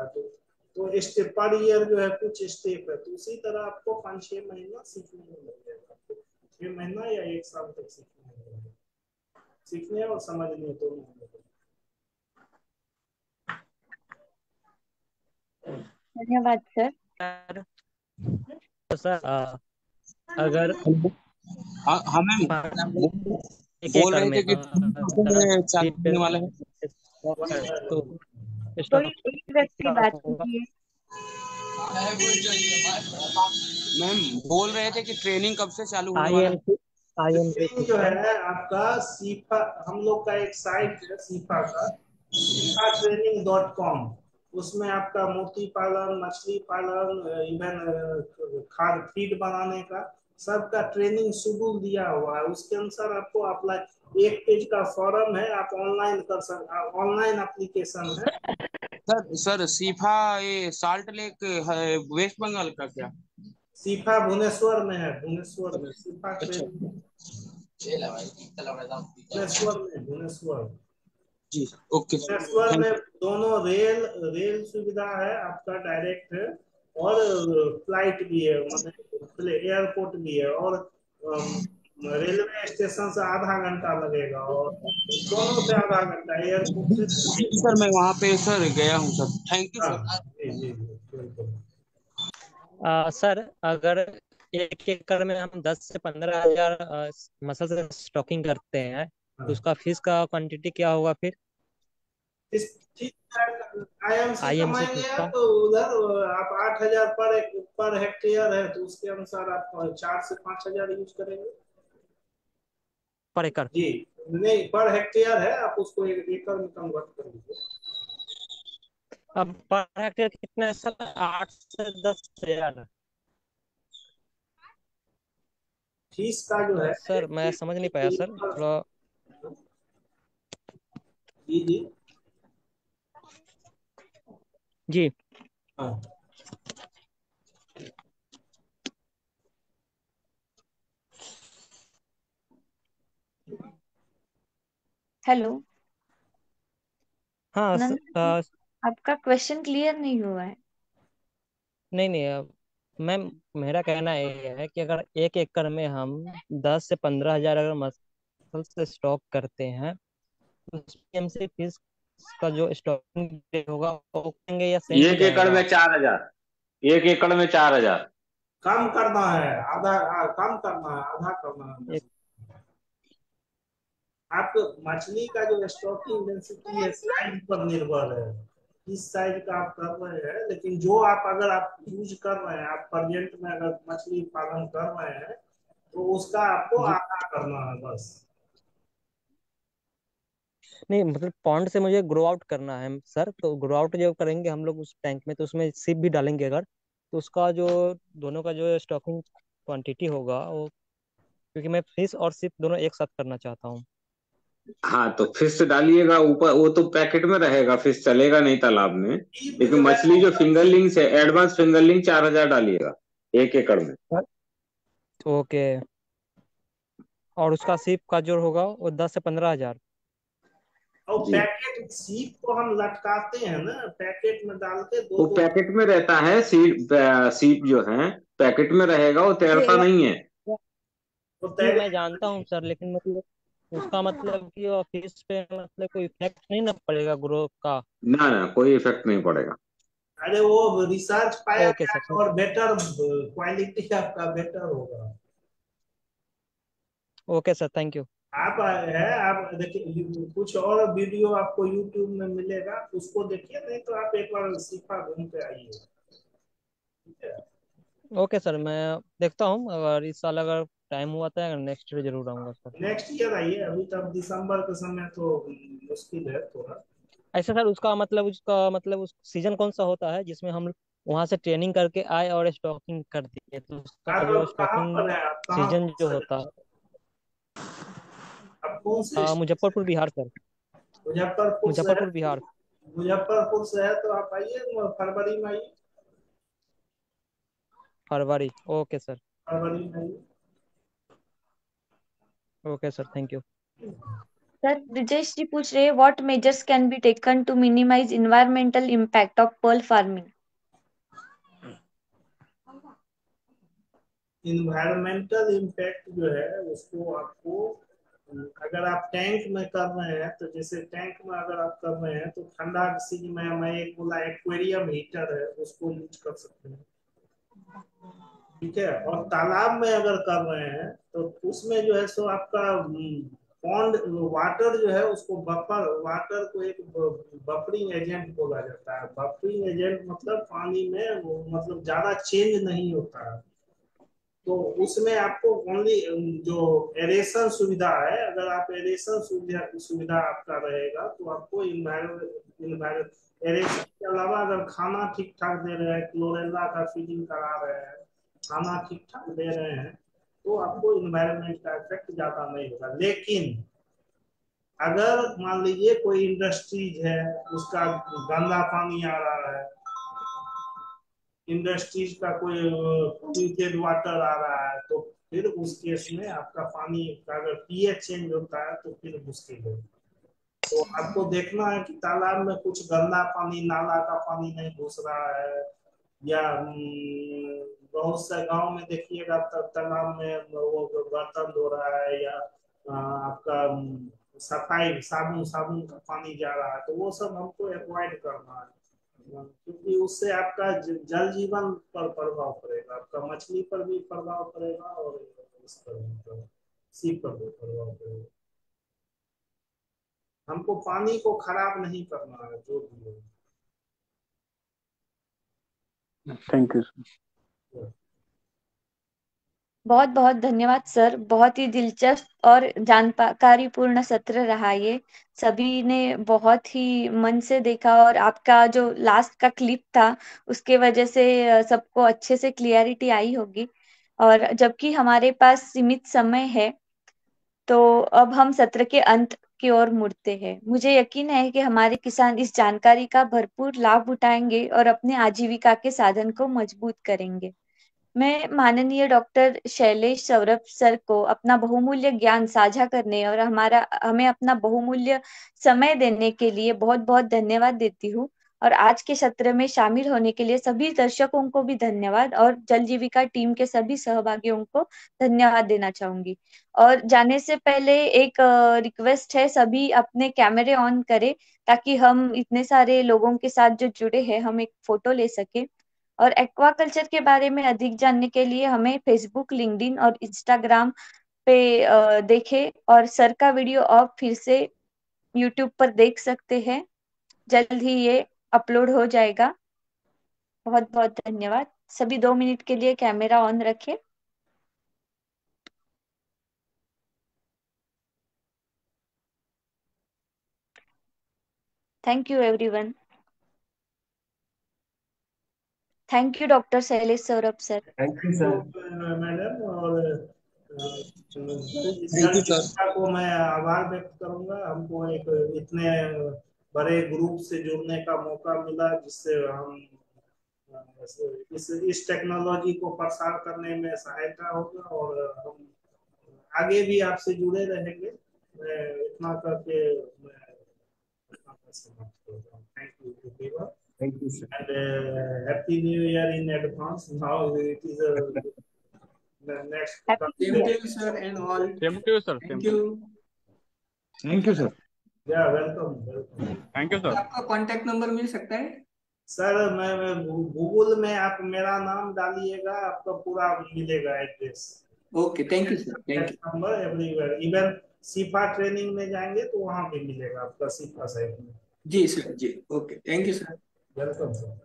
तो स्टेप पर ईयर जो है कुछ स्टेप है, तो उसी तरह आपको 5-6 महीना सीखने में लग जाएगा। 6 महीना या 1 साल तक सीखने में लगेगा। सीखने और समझने दोनों में। धन्यवाद सर। तो सर अगर हाँ मैम, एक बोल एकड़ रहे में थे कि में चालू होने वाला है। तो कोई स्टॉक एक व्यक्ति का बात होगा। कीजिए। मैम बोल रहे थे कि ट्रेनिंग कब से चालू होने वाला है। आईएमसी आईएमसी ट्रेनिंग जो है आपका सीफा, हम लोग का एक साइट है सीफा का, sifatraining.com। उसमें आपका मोती पालन, मछली पालन, इवन खाद फीड बनाने का सबका ट्रेनिंग शेड्यूल दिया हुआ है। उसके अनुसार आपको अप्लाई, 1 पेज का फॉर्म है, आप ऑनलाइन कर सकते, ऑनलाइन एप्लीकेशन है। सर सीफा ये साल्ट लेक है वेस्ट बंगाल का क्या? सीफा भुवनेश्वर में है, भुवनेश्वर में सीफा अच्छा ट्रेनिंग भुवनेश्वर में, भुवनेश्वर। जी, ओके भुवनेश्वर थैंक में यू। दोनों रेल सुविधा है आपका डायरेक्ट है, और फ्लाइट भी है, मतलब एयरपोर्ट भी है, और रेलवे स्टेशन से आधा घंटा लगेगा, और दोनों से आधा घंटा, एयरपोर्ट से जी लगेगा। सर, मैं वहाँ पे सर गया हूँ सर, थैंक यू हाँ सर। जी जी जी, बिल्कुल। सर अगर एक एकड़ में हम 10 से 15 हजार मसल से स्टॉकिंग करते हैं तो हाँ, उसका फीस का क्वांटिटी क्या होगा फिर इस ठीक आईएमसी आईएमसी कमाएंगे फीस आप, का? तो उधर आप 8,000 पर हेक्टेयर है, तो उसके अनुसार आप 4 से 5 हजार यूज करेंगे। पर एकड़? जी, नहीं, पर हेक्टेयर है, आप उसको एक एकड़ में कन्वर्ट कर लीजिए। अब पर हेक्टेयर कितना है सर? 8 से 10 हजार? फीस का जो है सर मैं समझ नहीं पाया सर, थोड़ा। जी जी। जी। हाँ, हेलो हाँ नंदन जी, आपका क्वेश्चन क्लियर नहीं हुआ है। नहीं नहीं मैम, मेरा कहना ये है कि अगर एक एकड़ में हम 10 से 15 हजार अगर मसल से स्टॉक करते हैं तो उसमें हमसे फीस का जो स्टॉकिंग रेट होगा वो करेंगे या सेम ही 1 एकड़ में रहेगा? 4,000, 1 एकड़ में 4,000। कम करना है आधा, कम करना है, आधा करना है एक बस। आप मछली का जो स्टॉकिंग डेंसिटी है साइज पर निर्भर है, किस साइज का आप कर रहे हैं। लेकिन जो आप, अगर आप यूज कर रहे हैं, आप प्रेजेंट में अगर मछली पालन कर रहे हैं, तो उसका आपको जी। आधा करना है बस। नहीं मतलब पॉन्ड से मुझे ग्रो आउट करना है सर, तो ग्रो आउट जब करेंगे हम लोग उस टैंक में तो उसमें सिप भी डालेंगे अगर, तो उसका जो दोनों का जो स्टॉकिंग क्वांटिटी होगा वो, क्योंकि मैं फिश और सिप दोनों एक साथ करना चाहता हूँ। हाँ तो फिश डालिएगा ऊपर, वो तो पैकेट में रहेगा, फिश चलेगा नहीं तालाब में। डीप लेकिन जो है, मछली जो फिंगरलिंग्स है, एडवांस फिंगरलिंग 4,000 डालिएगा 1 एकड़ में। ओके। और उसका सिप का जो होगा वो 10 से 15 हजार? और जी, पैकेट सीप को हम लटकाते हैं ना, पैकेट में डाल के दो वो दो। पैकेट में रहता है, सीप जो है पैकेट में रहेगा, वो तैरता नहीं है। तो जी तैरे, मैं जानता हूँ सर, लेकिन मतलब उसका मतलब कि ऑफिस पे मतलब कोई इफेक्ट नहीं ना पड़ेगा ग्रोथ का? ना ना, कोई इफेक्ट नहीं पड़ेगा। अरे वो रिसर्च पाया ओके गया सर है, और बेटर क्वालिटी आपका बेटर होगा। Okay sir, thank you. आप है, आप देखिए, कुछ और वीडियो आपको यूट्यूब में मिलेगा, उसको देखिए, नहीं तो आप एक बार सीफा घूम के आइए। ठीक है, ओके सर, मैं देखता हूँ, अगर इस साल अगर टाइम हुआ था नेक्स्ट ईयर जरूर आऊँगा सर। नेक्स्ट ईयर आइए, अभी तक दिसंबर के समय तो मुश्किल है थोड़ा। ऐसा सर, उसका मतलब उस सीजन कौन सा होता है जिसमें हम वहां से ट्रेनिंग करके आए और स्टॉकिंग कर दिए, तो उसका आप जो कहाँ स्टॉकिंग पर है, आप कहाँ सीजन कौन जो सा होता है? आप कौन से स्टेट से? मुजफ्फरपुर बिहार सर। मुजफ्फरपुर से है? मुजफ्फरपुर बिहार। मुजफ्फरपुर से है तो आप आइए, फरवरी में आइए, फरवरी। Okay sir. फरवरी में आइए। Okay sir, thank you. Sir Brijesh ji पूछ रहे हैं, what measures can be taken to minimise environmental impact of pearl farming. Environmental impact जो है उसको आपको, अगर आप टैंक में कर रहे हैं तो जैसे टैंक में अगर आप कर रहे हैं तो ठंडा सीजन में मैं एक बोला एक्वेरियम हीटर है उसको यूज कर सकते हैं, ठीक है। और तालाब में अगर कर रहे हैं तो उसमें जो है सो आपका पॉन्ड वाटर जो है उसको बफर वाटर को एक बफरिंग एजेंट बोला जाता है। बफरिंग एजेंट मतलब पानी में मतलब ज्यादा चेंज नहीं होता है, तो उसमें आपको ओनली जो एरेशन सुविधा है, अगर आप एरेशन सुविधा सुविधा आपका रहेगा तो आपको एरेशन के अलावा अगर खाना ठीक ठाक दे रहे हैं, क्लोरेला का फीडिंग करा रहे हैं, खाना ठीक ठाक दे रहे हैं, तो आपको इन्वायरमेंट का इफेक्ट ज्यादा नहीं होगा। लेकिन अगर मान लीजिए कोई इंडस्ट्रीज है उसका गंदा पानी आ रहा है, इंडस्ट्रीज का कोई पोल्यूटेड वाटर आ रहा है, तो फिर उस केस में आपका पानी का अगर पीएच चेंज होता है तो फिर मुश्किल है। तो आपको देखना है कि तालाब में कुछ गंदा पानी नाला का पानी नहीं घुस रहा है, या बहुत से गांव में देखिएगा तब तालाब में वो बर्तन धो रहा है, या आपका सफाई साबुन साबुन का पानी जा रहा है, तो वो सब हमको अवॉइड करना है, क्योंकि उससे आपका जल जीवन पर प्रभाव पड़ेगा, आपका मछली पर भी प्रभाव पड़ेगा और इस पर भी सी पर भी प्रभाव पड़ेगा। हमको पानी को खराब नहीं करना है जो भी हो। Thank you sir. बहुत बहुत धन्यवाद सर, बहुत ही दिलचस्प और जानकारीपूर्ण सत्र रहा ये। सभी ने बहुत ही मन से देखा और आपका जो लास्ट का क्लिप था उसके वजह से सबको अच्छे से क्लियरिटी आई होगी। और जबकि हमारे पास सीमित समय है तो अब हम सत्र के अंत की ओर मुड़ते हैं। मुझे यकीन है कि हमारे किसान इस जानकारी का भरपूर लाभ उठाएंगे और अपने आजीविका के साधन को मजबूत करेंगे। मैं माननीय डॉक्टर शैलेश सौरभ सर को अपना बहुमूल्य ज्ञान साझा करने और हमें अपना बहुमूल्य समय देने के लिए बहुत बहुत धन्यवाद देती हूँ। और आज के सत्र में शामिल होने के लिए सभी दर्शकों को भी धन्यवाद और जल जीविका टीम के सभी सहभागियों को धन्यवाद देना चाहूंगी। और जाने से पहले एक रिक्वेस्ट है, सभी अपने कैमरे ऑन करें ताकि हम इतने सारे लोगों के साथ जो जुड़े हैं हम एक फोटो ले सके। और एक्वाकल्चर के बारे में अधिक जानने के लिए हमें फेसबुक, लिंक्डइन और इंस्टाग्राम पे देखें। और सर का वीडियो आप फिर से यूट्यूब पर देख सकते हैं, जल्द ही ये अपलोड हो जाएगा। बहुत बहुत धन्यवाद। सभी 2 मिनट के लिए कैमरा ऑन रखें। Thank you everyone. Thank you doctor Shailesh Saurabh sir. Thank you तो सर। मैडम, और थैंक जल यू सर। जीविका को मैं आभार व्यक्त करूंगा, हमको एक इतने बड़े ग्रुप से जुड़ने का मौका मिला जिससे हम इस टेक्नोलॉजी को प्रसार करने में सहायता होगा, और हम आगे भी आपसे जुड़े रहेंगे। मैं इतना करके मैं अपना समाप्त करता हूँ। Thank you everyone, thank you sir. and happy new year in advance. Now it is the next happy new same to year. You sir and all. Same to you sir, thank same you. Too. Thank you sir. Yeah welcome welcome. Thank you sir. आपका contact number मिल सकता है? Sir मैं Google में आप मेरा नाम डालिएगा, आपका पूरा मिलेगा address, okay, thank you sir, thank you. Number everywhere. Even CIFA training में जाएंगे तो वहां भी मिलेगा आपका सीफा साइट में। जी सर, जी, okay, thank you sir. Welcome sir.